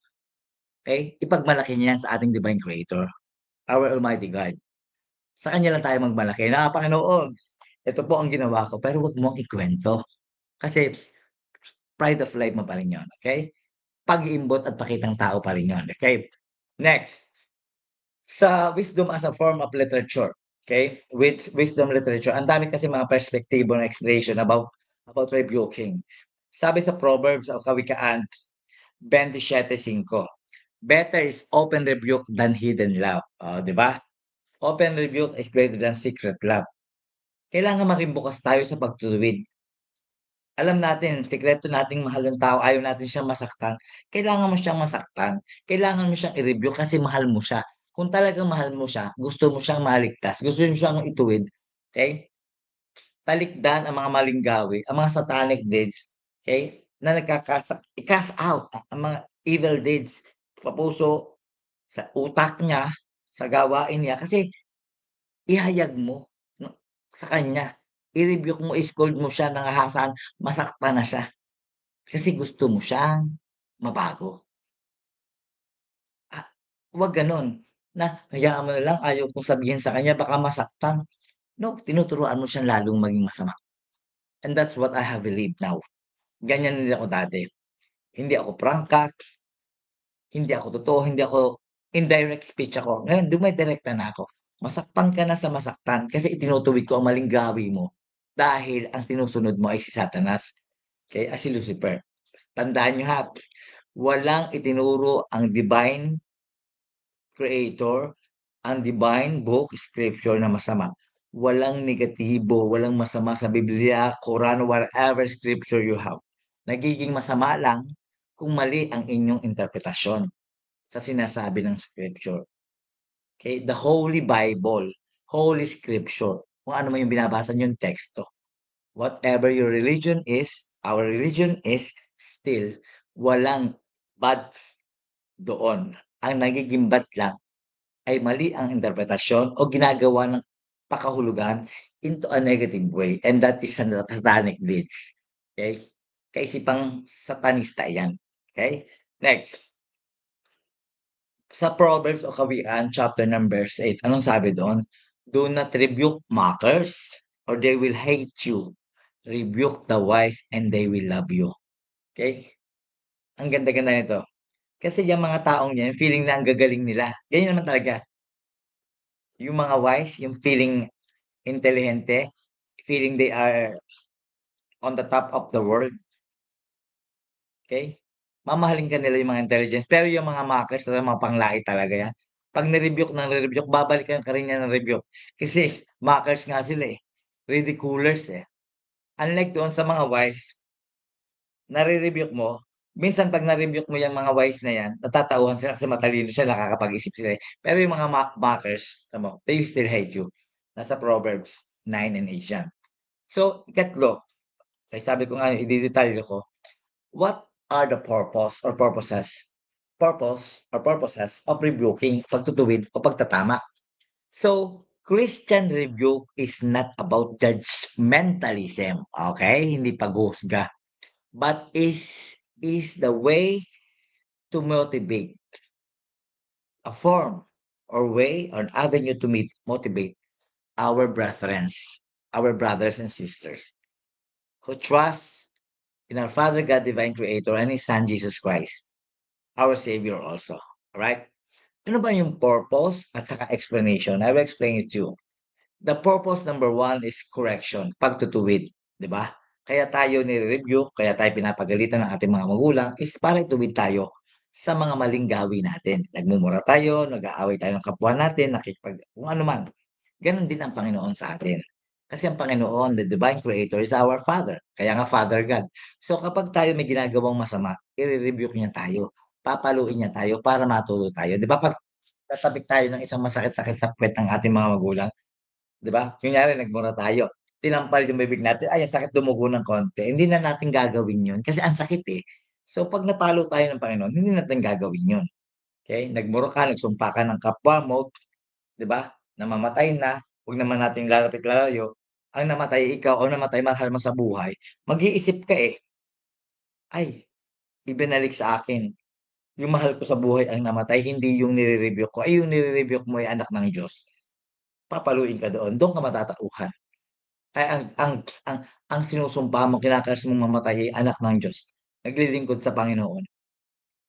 Okay? Ipagmalaki niya yan sa ating divine creator, our Almighty God. Sa kanya lang tayo magmalaki. Na Panginoon, ito po ang ginawa ko, pero wag mo ang ikwento. Kasi pride of life mo pa rin yun. Okay? Pag-iimbot at pakitang tao pa rin yun, okay? Next, sa wisdom as a form of literature, okay? With wisdom literature, ang dami kasi mga perspektibo na explanation about rebuking. Sabi sa Proverbs o Kawikaan 27:5, better is open rebuke than hidden love. Oh, 'di ba? Open rebuke is greater than secret love. Kailangan maging bukas tayo sa pagtutuwid. Alam natin, sikreto nating mahal yung tao, ayaw natin siyang masaktan, kailangan mo siyang masaktan, kailangan mo siyang i-rebuke kasi mahal mo siya. Kung talagang mahal mo siya, gusto mo siyang maligtas, gusto mo siyang ituwid, okey? Talikdan ang mga maling gawi, ang mga satanic deeds, okey, na i-cast out ang mga evil deeds sa puso, sa utak niya, sa gawain niya kasi ihayag mo no, sa kanya, i-rebuke mo, i-scold mo siya ng ahasan, masaktan na siya. Kasi gusto mo siyang mabago. Ah, 'wag gano'n, na hayaan mo na lang ayaw kong sabihin sa kanya baka masaktan. No, tinuturuan mo siyang lalong maging masama. And that's what I have believed now. Ganyan din ako dati. Hindi ako prangka, hindi ako totoo, hindi ako indirect speech ako, ngayon dumidirekta na ako. Masaktan ka na sa masaktan kasi itinutuwid ko ang maling gawi mo dahil ang sinusunod mo ay si Satanas, okey, si Lucifer. Tandaan niyo ha, walang itinuro ang divine creator, ang divine book, scripture na masama. Walang negatibo, walang masama sa Biblia, Quran, whatever scripture you have. Nagiging masama lang kung mali ang inyong interpretasyon sa sinasabi ng scripture. Okay? The Holy Bible, Holy Scripture, kung ano man yung binabasa niyong teksto. Whatever your religion is, our religion is, still, walang bad doon. Ang nagiging bad lang ay mali ang interpretasyon o ginagawa ng pakahulugan into a negative way, and that is an satanic deeds. Okay? Kaisipang satanista yan. Okay? Next, sa Proverbs o Kawikaan chapter numbers 8, anong sabi doon? Do not rebuke mockers or they will hate you. Rebuke the wise and they will love you. Okay? Ang ganda-ganda nito. Kasi yung mga taong yan, feeling na ang gagaling nila. Ganyan naman talaga. Yung mga wise, yung feeling intelihente, feeling they are on the top of the world, okay? Mamahalin ka nila yung mga intelligence, pero yung mga mockers na mga panglait talaga yan. 'Pag ni-rebuke ng ni-rebuke, babalikan ka rin niya ng rebuke. Kasi mockers nga sila, eh, ridiculers, eh. Unlike doon sa mga wise, nare-rebuke mo, minsan 'pag na-rebuke mo yang mga wise na yan, natatauhan sila kasi matalino sila, nakakapag-isip sila, eh. Pero yung mga mockers, alam mo, they will still hate you. Nasa Proverbs 9 and 8 yan. So, ikatlo, kaya sabi ko nga ididetalye ko, what are the purposes of rebuking, pagtutuwid o pagtatama? So, Christian rebuke is not about judgmentalism, okay? Hindi paghuhusga, but is the way to motivate, a form or way or an avenue to motivate our our brothers and sisters who trust in our Father God, Divine Creator, and His Son, Jesus Christ, our Savior also. Alright? Ano ba yung purpose at saka explanation? I will explain it to you. The purpose number one is correction, pagtutuwid, di ba? Kaya tayo nire-review, kaya tayo pinapagalitan ng ating mga magulang is para ituwid tayo sa mga maling gawin natin. Nagmumura tayo, nag-aaway tayo ng kapwa natin, kung ano man. Ganon din ang Panginoon sa atin. Kasi ang Panginoon, the Divine Creator, is our Father. Kaya nga Father God. So kapag tayo may ginagawang masama, i-rebuke niya tayo. Papaluin niya tayo para matuto tayo. Di ba pag tatabik tayo ng isang masakit-sakit sa puwet ng ating mga magulang, 'di ba? Kunyari nagmura tayo, tinampal yung bibig natin, "Ay ang sakit, dumugo ng konti." Hindi na natin gagawin yun kasi ang sakit, eh. So 'pag napalo tayo ng Panginoon, hindi natin gagawin yun, okey? Nagmura ka, nagsumpa ka ng kapwa mo, 'di ba? Namamatay na, 'wag naman nating lalapit lalayo. Ang namatay ikaw o namatay mahal mo sa buhay, mag-iisip ka, eh, "Ay, ibinalik sa akin yung mahal ko sa buhay ang namatay, hindi yung nire-rebuke ko." Ay yung nire-rebuke mo ay anak ng Diyos, papaluin ka doon, dun ka matatauhan. Ay ang ang sinusumpa mo, kinakalas mong mamatay ay anak ng Diyos, naglilingkod sa Panginoon.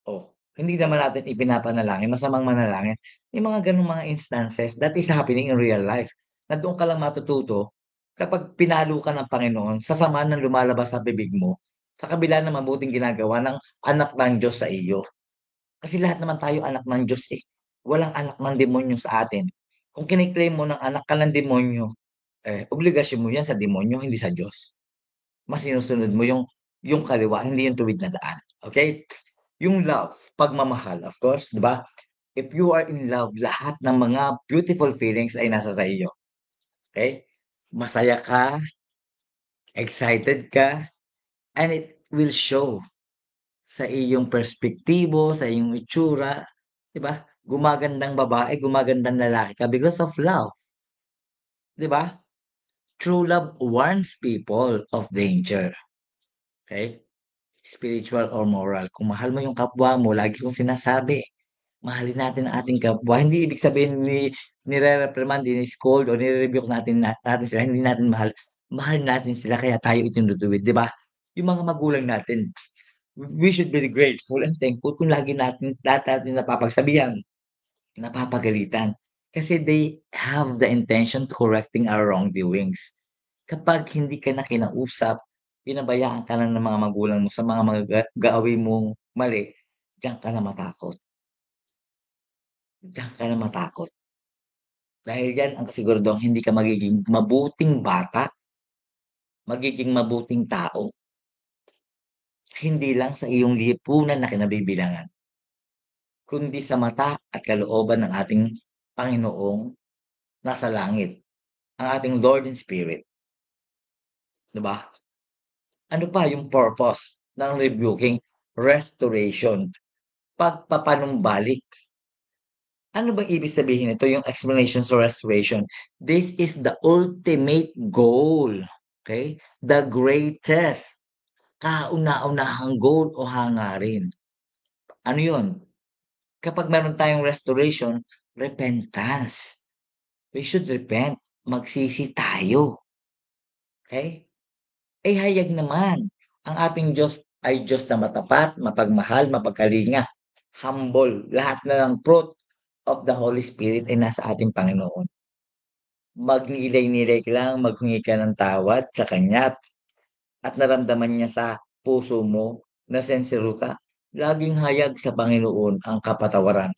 Oh, hindi naman natin ipinapanalangin, masamang manalangin. May mga gano'ng mga instances that is happening in real life, na doon ka lang matututo kapag pinalo ka ng Panginoon sa sama ng lumalabas sa bibig mo, sa kabila ng mabuting ginagawa ng anak ng Diyos sa iyo. Kasi lahat naman tayo anak ng Diyos, eh, walang anak ng demonyo sa atin. Kung kini-claim mo ng anak ka ng demonyo, eh, obligasyon mo 'yan sa demonyo, hindi sa Diyos. Mas sinusunod mo yung kaliwa, hindi yung tuwid na daan, okey? Yung love, pagmamahal, of course, 'di ba? If you are in love, lahat ng mga beautiful feelings ay nasa sa iyo, okey? Masaya ka, excited ka, and it will show sa iyong perspektibo, sa iyong itsura, 'di ba? Gumagandang babae, gumagandang lalaki ka because of love, 'di ba? True love warns people of danger, okey? Spiritual or moral. Kung mahal mo yung kapwa mo, lagi kong sinasabi, mahalin natin ang ating kapwa. Hindi ibig sabihin nire-reprimand, ini-scold o nire-rebuke natin sila, hindi natin mahal. Mahal natin sila kaya tayo itinutuwid, 'di ba? Yung mga magulang natin, we should be grateful and thankful kung lagi natin napapagsabihan. napapagalitan. Kasi they have the intention to correcting our wrongdoings. Kapag hindi ka na kinausap, pinabayaan ka na ng mga magulang mo sa mga gagawin mong mali, diyan ka na matakot, diyan ka na matakot. Dahil yan ang kasiguradong hindi ka magiging mabuting bata, magiging mabuting tao, hindi lang sa iyong lipunan na kinabibilangan, kundi sa mata at kalooban ng ating Panginoong nasa langit, ang ating Lord and Spirit, 'di ba? Ano pa yung purpose ng rebuking? Restoration, pagpapanumbalik. Ano bang ibig sabihin nito, yung explanation sa restoration? This is the ultimate goal, okay? The greatest, kauna-unahang goal o hangarin. Ano yun? Kapag meron tayong restoration, repentance. We should repent. Magsisi tayo. Okay? Eh hayag naman, ang ating Diyos ay Diyos na matapat, mapagmahal, mapagkalinga, humble. Lahat na ng fruit of the Holy Spirit ay nasa ating Panginoon. Magnilay-nilay ka lang, maghingi ka ng tawad sa Kanya at naramdaman niya sa puso mo na sincere ka. Laging hayag sa Panginoon ang kapatawaran.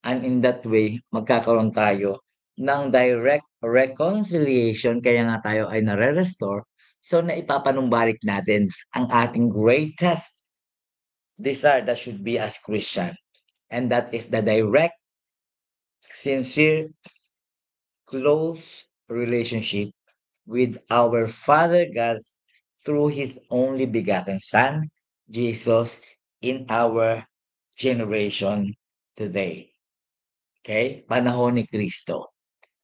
And in that way, magkakaroon tayo ng direct reconciliation kaya nga tayo ay nare-restore. So naipapanumbalik natin ang ating greatest desire that should be as Christian. And that is the direct, sincere, close relationship with our Father God through His only begotten Son, Jesus, in our generation today. Okay? Panahon ni Kristo.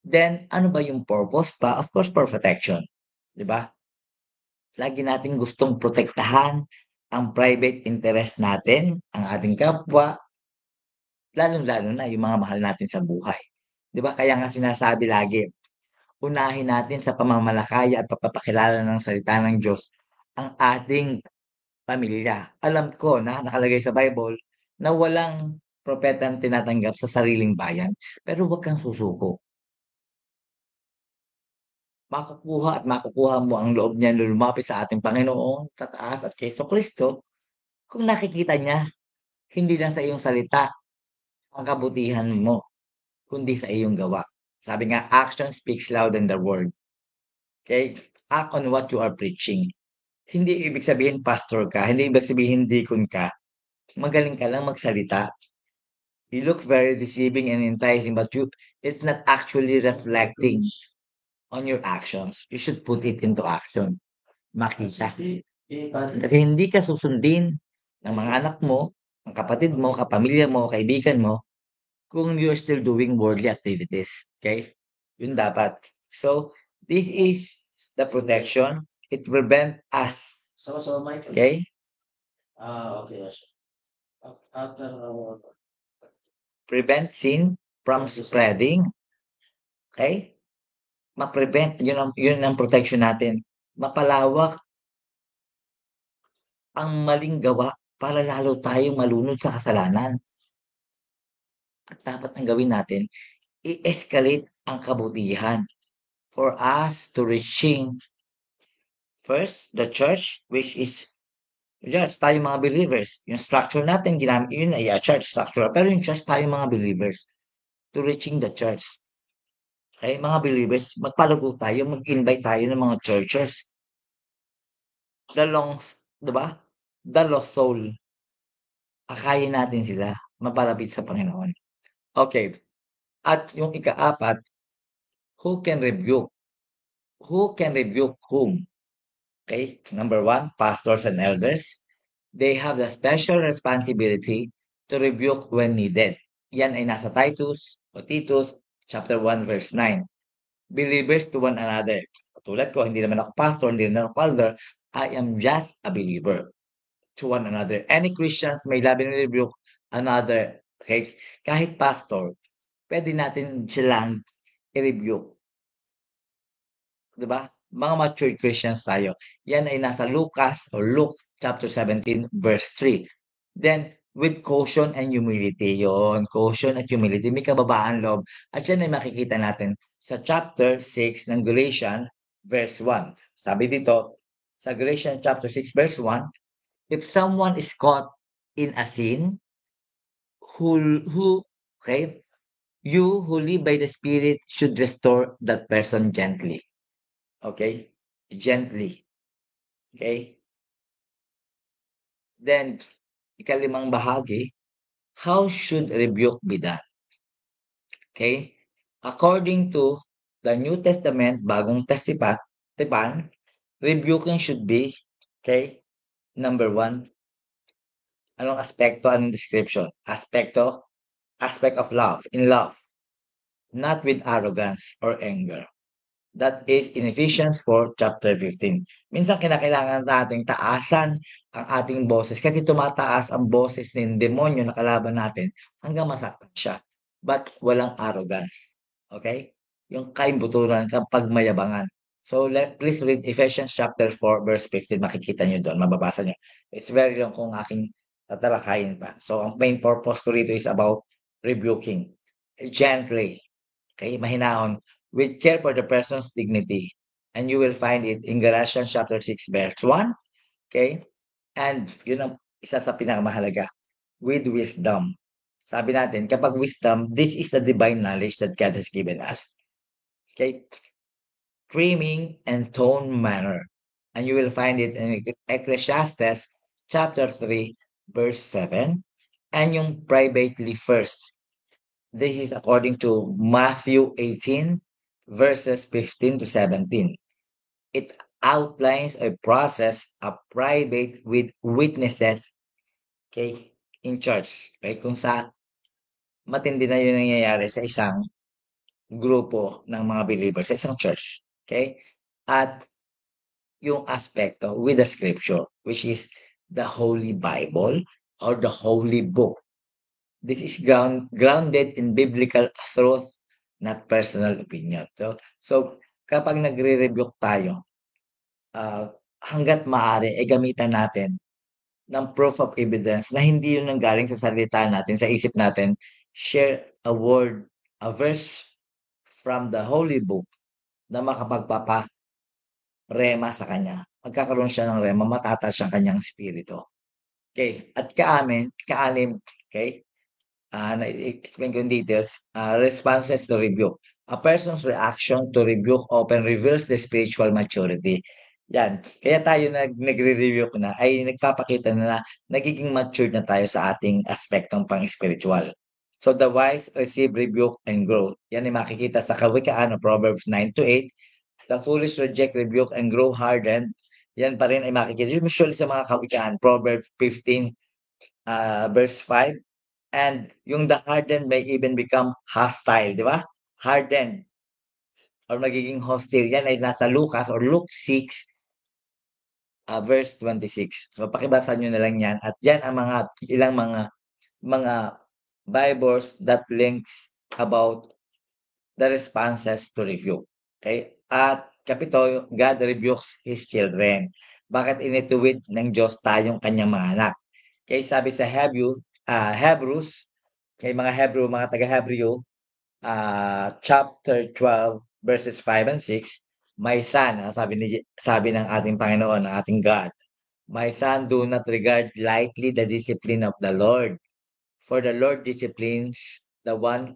Then, ano ba yung purpose pa? Of course, for protection. 'Di ba? Lagi nating gustong protektahan ang private interest natin, ang ating kapwa, lalong-lalo na yung mga mahal natin sa buhay. 'Di ba? Kaya nga sinasabi lagi, unahin natin sa pamamalakaya at pagpapakilala ng salita ng Diyos ang ating pamilya. Alam ko na nakalagay sa Bible na walang propetang tinatanggap sa sariling bayan, pero huwag kang susuko. Makukuha at makukuha mo ang loob niya na lumapit sa ating Panginoon sa taas at kay Kristo kung nakikita niya hindi lang sa iyong salita ang kabutihan mo, kundi sa iyong gawa. Sabi nga, action speaks louder than the word. Okay? Act on what you are preaching. Hindi ibig sabihin pastor ka, hindi ibig sabihin deacon ka. Magaling ka lang magsalita. You look very deceiving and enticing, but it's not actually reflecting on your actions. You should put it into action. Makita. Kasi hindi ka susundin ng mga anak mo, ng kapatid mo, kapamilya mo, kaibigan mo, kung you're still doing worldly activities. Okay? Yun dapat. So, this is the protection. It prevent us. Okay? Okay. Prevent sin from spreading. Okay? Ma-prevent, yun ang protection natin. Mapalawak ang maling gawa para lalo tayong malunod sa kasalanan. At dapat ang gawin natin, i-escalate ang kabutihan for us to reaching first the church, which is church tayo mga believers. Yung structure natin ginamit yun ay church structure, pero yung church tayo mga believers to reaching the church. Okay, mga believers, magpalago tayo, mag-invite tayo ng mga churches. The longs, 'di ba? The lost soul. Akayin natin sila mapalapit sa Panginoon. Okay. At yung ikaapat, who can rebuke? Who can rebuke whom? Okay. Number one, pastors and elders. They have the special responsibility to rebuke when needed. Yan ay nasa Titus chapter 1 verse 9. Believers to one another. Tulad ko, hindi naman ako pastor, hindi naman ako elder. I am just a believer to one another. Any Christians may labing rebuke another. Okay? Kahit pastor, pwede natin silang i-rebuke. 'Di ba? Mga matured Christians tayo. Yan ay nasa Lucas or Luke chapter 17 verse 3. Then with caution and humility. Yon, caution at humility. May kababaan loob. At yan ay makikita natin sa chapter 6 ng Galatians verse 1. Sabi dito, sa Galatians chapter 6 verse 1, if someone is caught in a sin, who okay, you who live by the Spirit should restore that person gently. Okay? Gently. Okay? Then, ikalimang bahagi, how should rebuke be done? Okay? According to the New Testament, Bagong Tipan, rebuking should be, okay, number one, anong aspekto, anong description? Aspect of love, in love, not with arrogance or anger. That is in Ephesians 4 chapter 15. Minsan kinakailangan nating taasan ang ating boses kasi tumataas ang boses ng demonyo na kalaban natin hanggang masaktan siya. But walang arrogance. Okay? Yung kaimbuturan, kapagmayabangan. So please read Ephesians chapter 4 verse 15. Makikita nyo doon, mababasa nyo. It's very long kung aking tatalakayin pa. So ang main purpose ko rito is about rebuking gently. Okay, mahinahon, with care for the person's dignity. And you will find it in Galatians chapter 6 verse 1. Okay? And yun ang isa sa pinakamahalaga, with wisdom. Sabi natin, kapag wisdom, this is the divine knowledge that God has given us. Okay? Framing and tone manner. And you will find it in Ecclesiastes chapter 3 verse 7. And yung privately first. This is according to Matthew 18 verses 15 to 17. It outlines a process of private with witnesses, okay, in church. Okay, kung sa matindi na yun nangyayari sa isang grupo ng mga believers, sa isang church. Okay? At yung aspekto with the scripture, which is the Holy Bible or the Holy Book. This is grounded in biblical truth, not personal opinion. So kapag nagre-rebuke tayo, hangga't maaari, gamitan natin ng proof of evidence na hindi yun nanggaling sa salita natin, sa isip natin. Share a word, a verse from the Holy Book na makapagpaparema sa kanya. Magkakaroon siya ng rema, matataas ang kanyang spirito. Okay, at kaanim, okay, na-explain ko in details, responses to rebuke. A person's reaction to rebuke often reveals the spiritual maturity. Yan. Kaya tayo nagre-rebuke na ay nagpapakita na nagiging matured na tayo sa ating aspektong pang-spiritual. So the wise receive rebuke and grow. Yan ay makikita sa Kawikaan o Proverbs 9 to 8. The foolish reject rebuke and grow hardened. Yan pa rin ay makikita. Usually sa mga Kawikaan, Proverbs 15 verse 5. And yung the hardened may even become hostile, di ba? Hardened or magiging hostile. Yan ay nasa Lucas or Luke 6, verse 26. So pakibasa nyo na lang yan. At yan ang ilang mga Bibles that links about the responses to review. Okay? At kapito, God rebukes His children. Bakit inituwid ng Diyos tayong kanyang mga anak? Okay, sabi sa Hebrews, kay mga Hebrew, mga taga-Hebrew, chapter 12, verses 5 and 6, my son, sabi ng ating Panginoon, ng ating God, my son, do not regard lightly the discipline of the Lord, for the Lord disciplines the one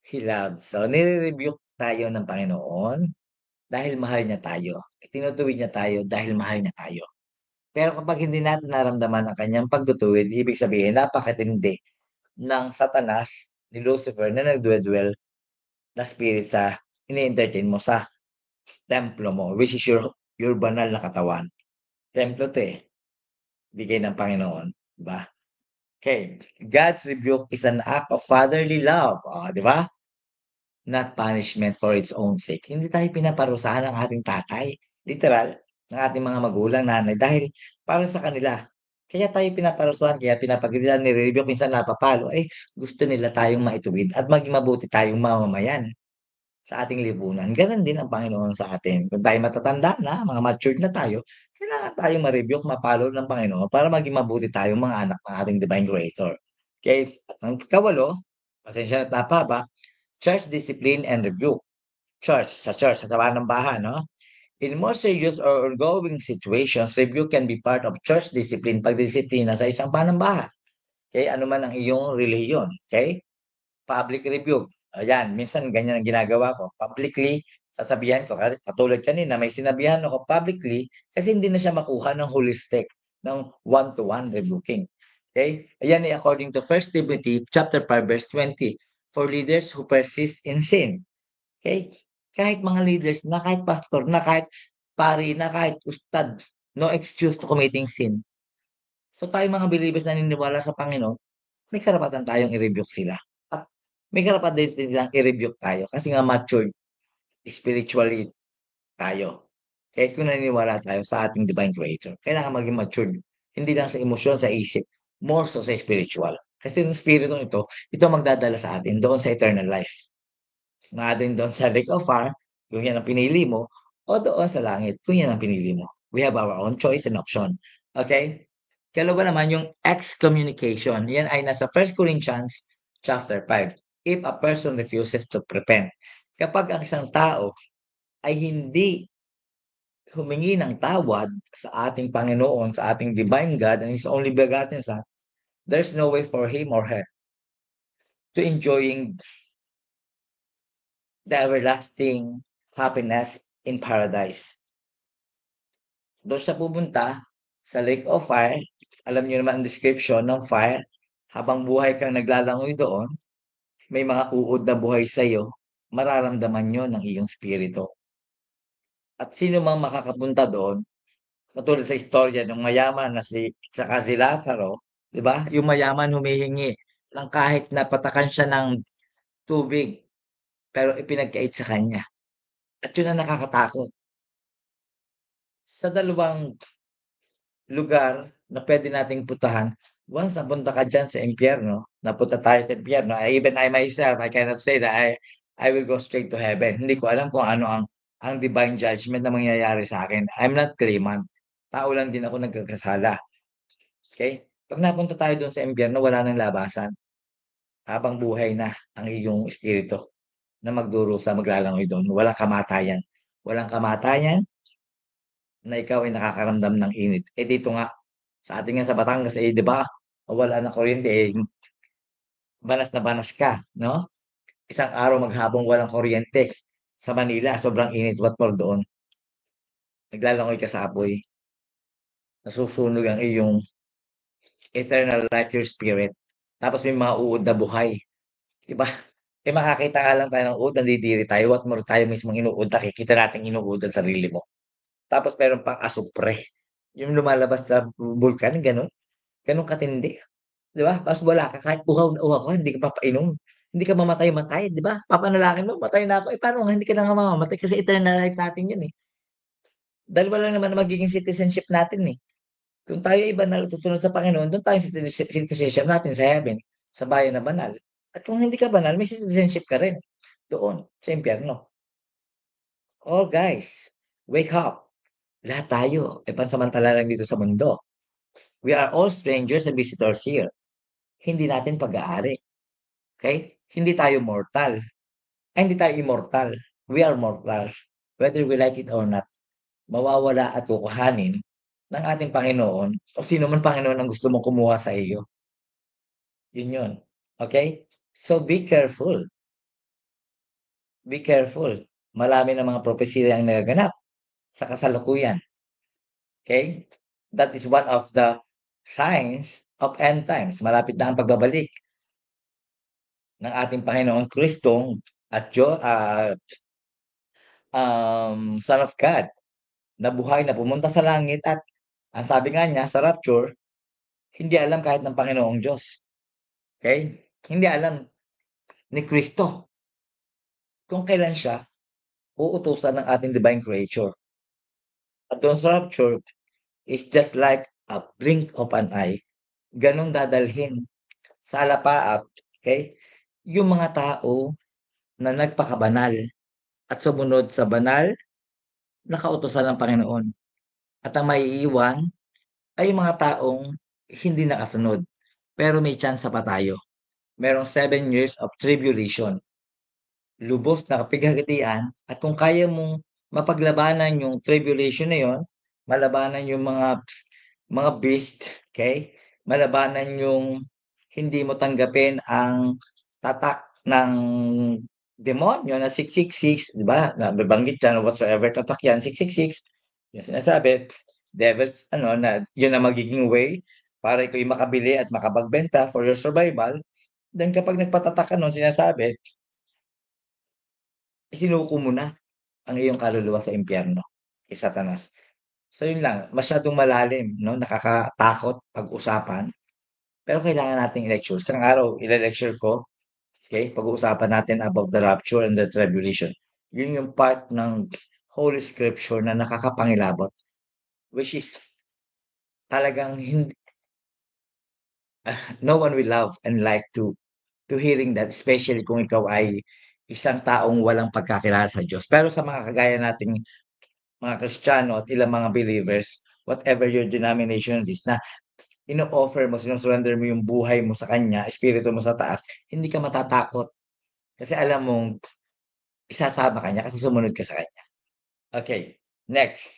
He loves. So, nire-rebuke tayo ng Panginoon dahil mahal niya tayo. Tinutuwid niya tayo dahil mahal niya tayo. Pero kapag hindi natin naramdaman ang kanyang pagtutuwid, ibig sabihin, napakatindi ng Satanas, ni Lucifer, na nagdwedwell na spirit sa ini-entertain mo sa templo mo, which is your banal na katawan. Templo to bigay ng Panginoon, di ba? Okay, God's rebuke is an act of fatherly love, di ba? Not punishment for its own sake. Hindi tayo pinaparusahan ng ating tatay, literal, ng ating mga magulang, nanay, dahil para sa kanila. Kaya tayo pinaparusahan, kaya pinapagalitan, nire-rebuke, minsan napapalo, gusto nila tayong maituwid at maging mabuti tayong mamamayan. sa ating lipunan. Gano'n din ang Panginoon sa atin. Kung tayo matatanda na, mga matured na tayo, kailangan tayong ma-rebuke, ma-follow ng Panginoon para maging mabuti tayong mga anak ng ating divine creator. Okay? At ang ikawalo, pasensya na't napahaba, church discipline and rebuke. Church, sa pamanambahan, no? In more serious or ongoing situations, rebuke can be part of church discipline, pagdisiplina sa isang panambahan. Okay? Ano man ang iyong relihiyon. Okay? Public rebuke. Ayan, minsan ganyan ang ginagawa ko. Publicly, sasabihan ko, katulad kanina, may sinabihan ako publicly kasi hindi na siya makuha ng holistic, ng one-to-one rebuking. Okay? Ayan ay according to 1 Timothy chapter 5 verse 20. For leaders who persist in sin. Okay? Kahit mga leaders na, kahit pastor na, kahit pari na, kahit ustad, no excuse to committing sin. So tayo mga believers na naniniwala sa Panginoon, may karapatan tayong i-rebuke sila. At may karapatan din silang i-rebuke tayo kasi nga matured spiritually tayo. Kahit kung naniniwala tayo sa ating divine creator, kailangan maging matured. Hindi lang sa emosyon, sa isip, more so sa spiritual. Kasi yung spiritong ito magdadala sa atin doon sa eternal life. Maaring doon sa lake of fire, kung yan ang pinili mo, o doon sa langit, kung yan ang pinili mo. We have our own choice and option. Okay? Ikalawa naman yung excommunication. Yan ay nasa 1 Corinthians chapter 5. If a person refuses to repent, kapag ang isang tao ay hindi humingi ng tawad sa ating Panginoon, sa ating divine God and His only begotten Son, there's no way for him or her to enjoying the everlasting happiness in paradise. Doon siya pupunta sa lake of fire. Alam niyo naman ang description ng fire. Habang buhay kang naglalangoy doon, may mga uod na buhay sa iyo, mararamdaman niyo ng iyong spirito. At sino mang makakapunta doon, katulad sa istorya ng mayaman na si Lazaro, 'di ba? Yung mayaman humihingi ng kahit napatakan siya ng tubig, pero ipinagkait sa kanya. At yun ang nakakatakot. Sa dalawang lugar na puwede nating puntahan, once napunta ka diyan sa impyerno, napunta tayo sa impyerno, even I myself, I cannot say that I will go straight to heaven. Hindi ko alam kung ano ang divine judgment na mangyayari sa akin. I'm not claimant. Tao lang din ako nagkakasala, okey? 'Pag napunta tayo dun sa impyerno, wala ng labasan. Habang buhay na ang iyong espiritu na magdurusa, maglalangoy dun. Walang kamatayan. Walang kamatayan na ikaw ay nakakaramdam ng init. Eh, dito nga sa atin nga sa Batangas, eh, 'di ba, wala ng kuryente, eh, banas na banas ka, 'no? Isang araw maghapong walang kuryente. Sa Manila sobrang init, what more doon, naglalangoy ka sa apoy, nasusunog ang iyong eternal life, your spirit, tapos may mga uod na buhay, 'di ba? Eh, makakita nga lang tayo ng uod nandidiri tayo, what more tayo mismong inuud, nakikita nating inuud ang sarili mo. Tapos meron pang asupre, yung lumalabas sa bulkan, gano'n, gano'n katindi. 'Di ba? Tapos wala ka, kahit uhaw na uhaw ka hindi ka papainom. Hindi ka mamatay-matay, 'di ba? Papanalangin mo, "Matay na ako." Eh, paano nga hindi ka na nga mamamatay kasi eternal life natin 'yun, eh. Dalawa lang naman ang magiging citizenship natin, eh. Kung tayo ay banal at tutunod sa Panginoon, do'n tayo citizenship natin sa heaven, sa bayan na banal. At kung hindi ka banal, may citizenship ka rin doon sa impyerno. Oh, guys, wake up. Lahat tayo ay pansamantala lang dito sa mundo. We are all strangers and visitors here. Hindi natin pag-aari, okey? Hindi tayo mortal. Ay hindi tayo immortal, we are mortal, whether we like it or not. Mawawala at kukuhanin ng ating Panginoon o sino man Panginoon ang gusto mong kumuha sa iyo, yun yun, okey? So be careful. Marami ng mga propesya ang nagaganap sa kasalukuyan, okey? That is one of the signs of end times, malapit na ang pagbabalik ng ating Panginoong Kristong at Son of God. Na buhay na pumunta sa langit at ang sabi nga niya sa rapture, hindi alam kahit ng Panginoong Diyos, okey? Hindi alam ni Kristo kung kailan siya uutusan ng ating divine creator. At doon sa rapture is just like a blink of an eye, gano'n dadalhin sa alapaap, okey, yung mga tao na nagpakabanal. at sumunod sa banal na kautusan ng Panginoon. At ang maiiwan ay yung mga taong hindi nakasunod, pero may tsansa pa tayo. Merong 7 years of tribulation, lubos na kapighatian, at kung kaya mong mapaglabanan yung tribulation na yon, malabanan yung mga beast, okay? Malabanan yung hindi mo tanggapin ang tatak ng demonyo na 666, di ba? Nababanggit diyan whatsoever tatak yan, 666. Yung sinasabi, devils, ano, na yun ang magiging way para ikaw makabili at makapagbenta for your survival. Then kapag nagpatatak ka nun, sinasabi, isinuko mo na ang iyong kaluluwa sa impyerno kay Satanas. So yun lang, masyadong malalim, no? Nakakatakot pag-usapan. Pero kailangan nating i-lecture. Isang araw, i-lecture ko, okay? Pag-uusapan natin about the rapture and the tribulation. Yun yung part ng Holy Scripture na nakakapangilabot, which is talagang hindi, no one will love and like to hearing that, especially kung ikaw ay isang taong walang pagkakilala sa Diyos. Pero sa mga kagaya nating mga Kristiyano at ilang mga believers, whatever your denomination is, na ino-offer mo, sino-surrender mo yung buhay mo sa Kanya, espiritu mo sa taas, hindi ka matatakot. Kasi alam mong isasama ka niya kasi sumunod ka sa Kanya. Okay, next.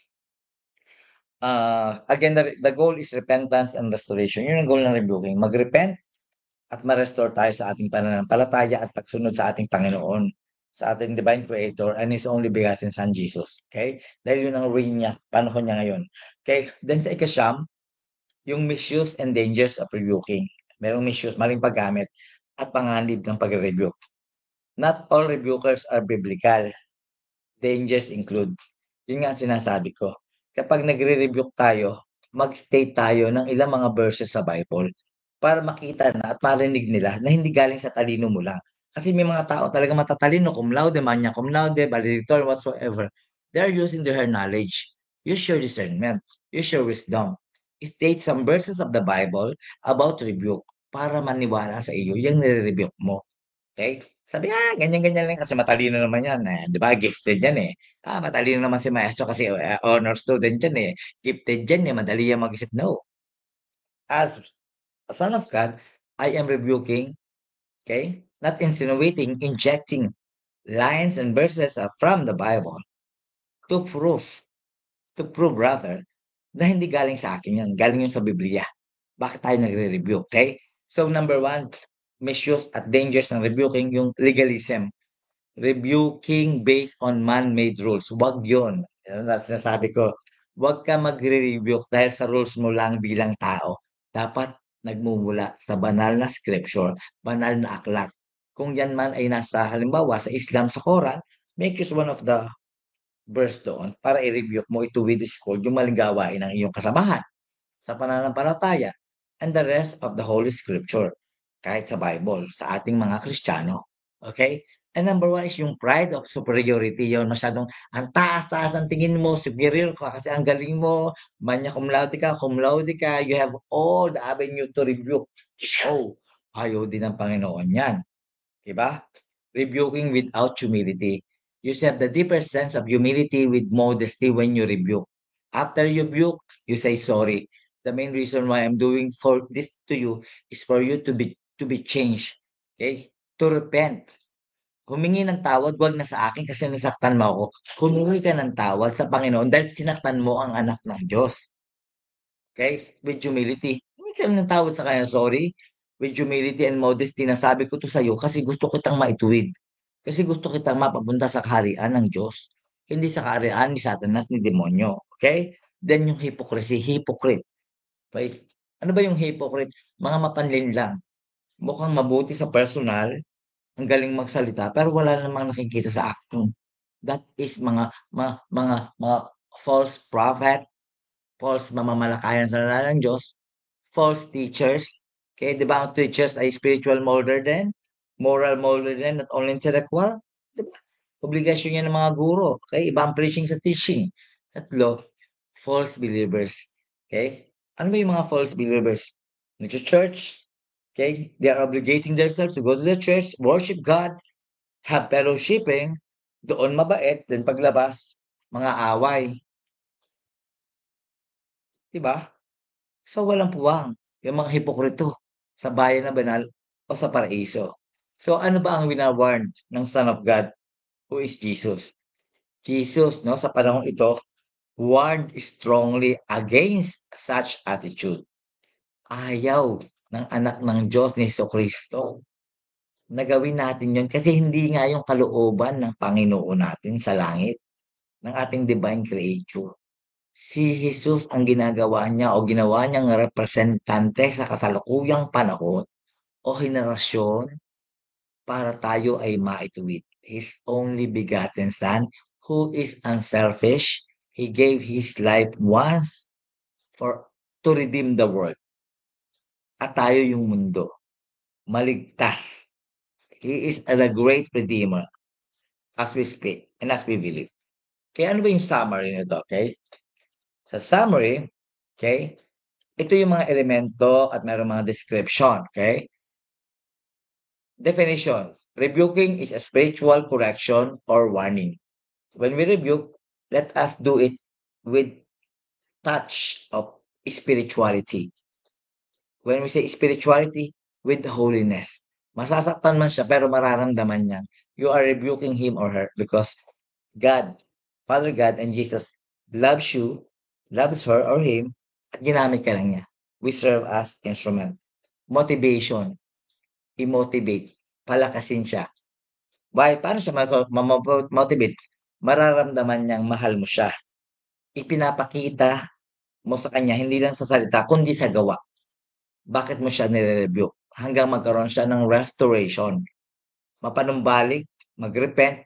Again, the goal is repentance and restoration. Yun ang goal ng rebuking. Mag-repent at ma-restore tayo sa ating pananampalataya at pagsunod sa ating Panginoon, sa ating divine creator and his only begotten son Jesus. Okay? Dahil yun ang reign niya, panahon niya ngayon. Okay? Then sa ikasyam, yung misuse and dangers of rebuking. Merong misuse, maling paggamit at panganib ng pagre-rebuke. Not all rebukers are biblical. Dangers include. Yun nga ang sinasabi ko. Kapag nagre-rebuke tayo, mag-state tayo ng ilang mga verses sa Bible para makita na at marinig nila na hindi galing sa talino mo lang. Kasi may mga tao talaga matatalino, cum laude, magna cum laude, valedictorian, whatsoever. They are using their knowledge. Use your discernment. Use your wisdom. State some verses of the Bible about rebuke para maniwala sa iyo yung nire-rebuke mo. Okay? Sabi, ganyan-ganyan lang kasi matalino naman yan, 'di ba gifted yan, eh. Matalino naman si maestro kasi, honor student yan, eh. Gifted yan, eh, madali yan mag-isip. No. As a son of God, I am rebuking, okay? Not insinuating, injecting lines and verses from the Bible to prove, rather, na hindi galing sa akin yan, galing yun sa Biblia. Bakit tayo nagre-rebuke, okay? So number one, misuse at dangers ng rebuking, yung legalism. Rebuking based on man-made rules, wag yun. Yan ang sinasabi ko, wag ka magre-rebuke dahil sa rules mo lang bilang tao. Dapat nagmumula sa banal na scripture, banal na aklat. Kung yan man ay nasa halimbawa sa Islam sa Quran, make use one of the verse doon para i-rebuke mo, ituwid, scold yung maling gawain ng iyong kasamahan sa pananampalataya and the rest of the Holy Scripture, kahit sa Bible, sa ating mga Kristiyano. Okay? And number one is yung pride of superiority. Yun, masyadong ang taas-taas ang tingin mo, superior ka kasi ang galing mo, magna cum laude ka, you have all the avenue to rebuke. So, ayaw din ng Panginoon yan. Diba? Rebuking without humility. You should have the deeper sense of humility with modesty when you rebuke. After you rebuke, you say sorry. The main reason why I'm doing for this to you is for you to be changed. Okay? To repent. Humingi ng tawad, wag na sa akin kasi nasaktan mo ako. Humingi ka ng tawad sa Panginoon dahil sinaktan mo ang anak ng Diyos. Okay? With humility. Humingi ka ng tawad sa kanya, sorry. With humility and modesty, nasabi ko to sa iyo kasi gusto kitang maituwid. Kasi gusto kitang mapapunta sa kaharian ng Diyos. Hindi sa kaharian ni Satanas, ni demonyo. Okay? Then yung hypocrisy, hypocrite. Okay? Ano ba yung hypocrite? Mga mapanlinlang. Mukhang mabuti sa personal, ang galing magsalita, pero wala namang nakikita sa action. That is mga false prophet, false mamamalakayan sa ngalan ng Diyos, false teachers. Okay, di ba ang teachers ay spiritual molder din? Moral molder din, not only intellectual. Di ba? Obligasyon yan ng mga guro. Okay, iba ang preaching sa teaching. Tatlo, false believers. Okay? Ano ba yung mga false believers? Nag-church. Okay? They are obligating themselves to go to the church, worship God, have fellowshipping, Doon mabait, then paglabas, mga away, 'di ba? So, walang puwang yung mga hipokrito sa bayan na banal o sa paraiso. So, ano ba ang wina-warn ng Son of God who is Jesus? Jesus 'no, sa panahong ito, warned strongly against such attitude. Ayaw ng anak ng Diyos ni Jesucristo na gawin natin 'yun kasi hindi nga 'yung kalooban ng Panginoon natin sa langit, ng ating divine creature. Si Jesus ang ginagawa niya o ginawa niyang representante sa kasalukuyang panahon o henerasyon para tayo ay maituwid. His only begotten Son, who is unselfish, He gave His life once for to redeem the world. At tayo yung mundo, maligtas. He is the great redeemer as we speak and as we believe. Kaya ano ba yung summary nito, okay? Sa summary, okay, ito yung mga elemento at mayroong mga description, okay? Definition: rebuking is a spiritual correction or warning. When we rebuke, let us do it with touch of spirituality. When we say spirituality, with holiness. Masasaktan man siya pero mararamdaman niya you are rebuking him or her because God, Father God and Jesus loves you, loves her or him, at ginamit ka lang niya. We serve as instrument. Motivation, i-motivate, palakasin siya. Why? Paano siya motivate? Mararamdaman niyang mahal mo siya. Ipinapakita mo sa kanya hindi lang sa salita kundi sa gawa. Bakit mo siya nire-rebuke? Hanggang magkaroon siya ng restoration. Mapanumbalik, mag-repent,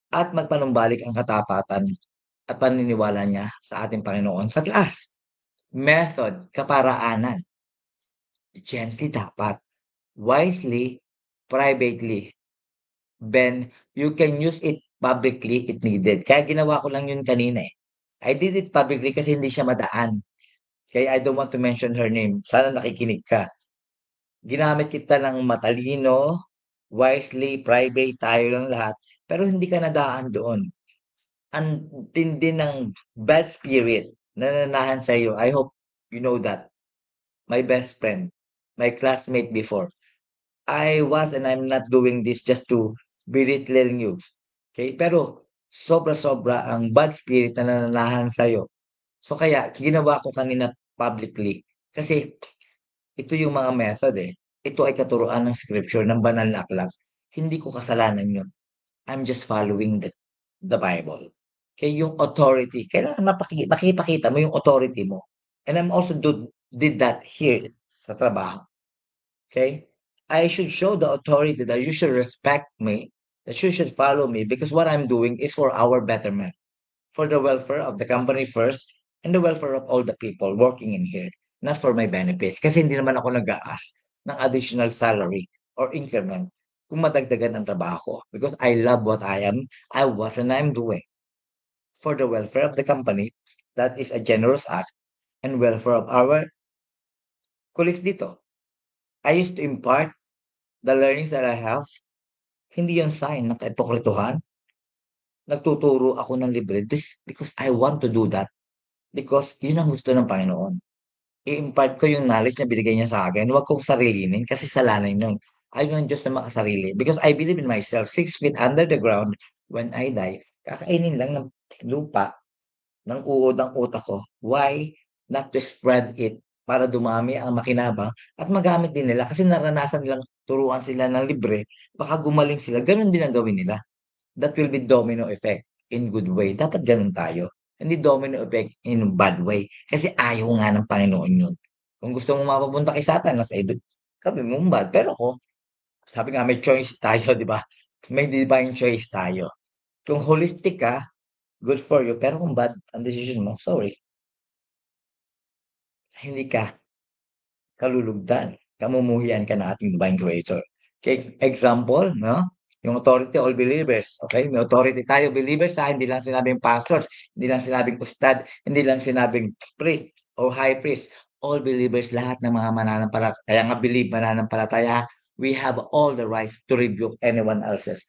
at magpanumbalik ang katapatan at paniniwala niya sa ating Panginoon sa taas. Method, kaparaanan. Gently dapat. Wisely, privately. Then, you can use it publicly if needed. Kaya ginawa ko lang yun kanina eh. I did it publicly kasi hindi siya madaan. Kaya I don't want to mention her name. Sana nakikinig ka. Ginamit kita ng matalino, wisely, private, tayo lang lahat. Pero hindi ka nadaan doon. Ang tindi ng bad spirit na nananahan sa iyo. I hope you know that. My best friend, my classmate before. I was and I'm not doing this just to belittling you. Okay? Pero sobra-sobra ang bad spirit na nananahan sa iyo. So kaya ginawa ko kanina publicly kasi ito yung mga method eh. Ito ay katuruan ng scripture ng banal na aklat. Hindi ko kasalanan yun. I'm just following the Bible. Kaya yung authority, kailangan makipakita mo yung authority mo. And I'm also did that here sa trabaho. Okay? I should show the authority that you should respect me, that you should follow me because what I'm doing is for our betterment, for the welfare of the company first and the welfare of all the people working in here, not for my benefits. Kasi hindi naman ako nag-a-ask ng additional salary or increment kung madagdagan ang trabaho ko because I love what I was, and I'm doing for the welfare of the company. That is a generous act and welfare of our colleagues dito. I used to impart the learnings that I have. Hindi yun sign ng kahipokrituhan. Nagtuturo ako ng libre this because I want to do that because yun ang gusto ng Panginoon. I-impart ko yung knowledge na binigay niya sa akin, huwag kong sarilinin kasi kasalanan yun. Ayaw ng Diyos na makasarili because I believe in myself, 6 feet under the ground when I die, kakainin lang ng lupa, ng uod ang utak ko. Why not to spread it para dumami ang makinabang at magamit din nila kasi naranasan nilang turuan sila ng libre, baka gumaling sila, ganun din ang gawin nila. That will be domino effect in good way. Dapat ganun tayo. Hindi domino effect in bad way. Kasi ayaw nga ng Panginoon yun. Kung gusto mo mapapunta kay Satanas, eh, sabi mo bad. Pero ako, sabi nga may choice tayo, di ba? May divine choice tayo. Kung holistic ka, good for you. Pero kung bad ang decision mo, sorry, hindi ka kalulugdan, kamumuhian ka ng ating divine creator. Okay, example, no? Yung authority, all believers. Okay, may authority tayo, believers, hindi lang sinabing pastors, hindi lang sinabing ustad, hindi lang sinabing priest or high priest. All believers, lahat ng mga mananampalataya, kaya nga believe mananampalataya, we have all the rights to rebuke anyone else's,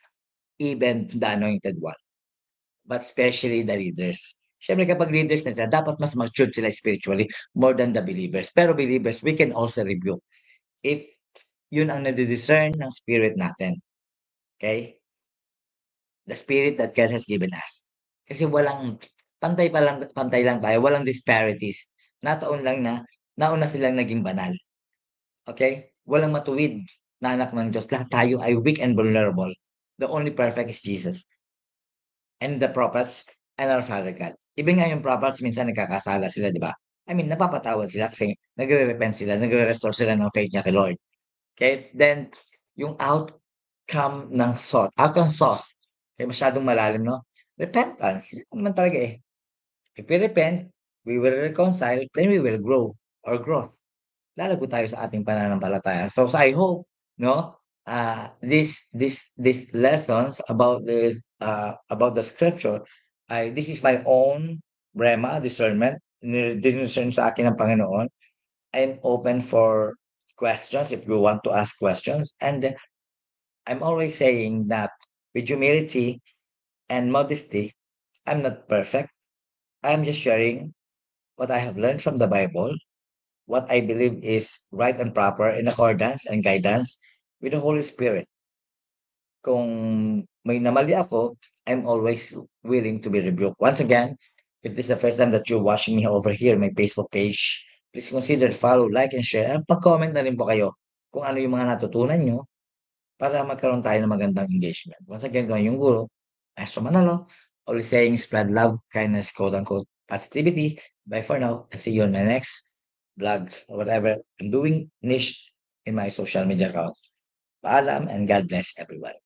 even the anointed one. but especially the leaders. Siyempre kapag leaders na sila, dapat mas matured sila spiritually more than the believers. Pero believers, we can also rebuke if yun ang nadi-discern ng spirit natin. Okay? The spirit that God has given us. Kasi walang pantay lang tayo, walang disparities. Nataon lang na nauna silang naging banal. Okay? Walang matuwid na anak ng Diyos. Lahat tayo ay weak and vulnerable. The only perfect is Jesus and the prophets and our Father God. Even nga yung prophets minsan nagkakasala sila, di ba? I mean, napapatawad sila kasi nagre-repent sila, nagre-restore sila ng faith niya kay Lord. Okay? Then, yung outcome sauce, kaya masyadong malalim, no? Repentance, yun naman talaga eh. If we repent, we will reconcile, then we will grow or grow. Lalago tayo sa ating pananampalataya. So I hope, no, this lessons about the scripture, this is my own rema, discernment, diniscern sa akin ng Panginoon. I'm open for questions if you want to ask questions. And I'm always saying that with humility and modesty, I'm not perfect. I'm just sharing what I have learned from the Bible, what I believe is right and proper in accordance and guidance with the Holy Spirit. Kung may namali ako, I'm always willing to be rebuked. Once again, if this is the first time that you're watching me over here, my Facebook page, please consider follow, like, and share. At pag-comment na rin po kayo kung ano yung mga natutunan nyo para magkaroon tayo ng magandang engagement. Once again, kung yung guro, Maestro Manalo, always saying spread love, kindness, quote-unquote, positivity. Bye for now. And see you on my next vlog or whatever I'm doing niche in my social media account. Paalam and God bless everyone.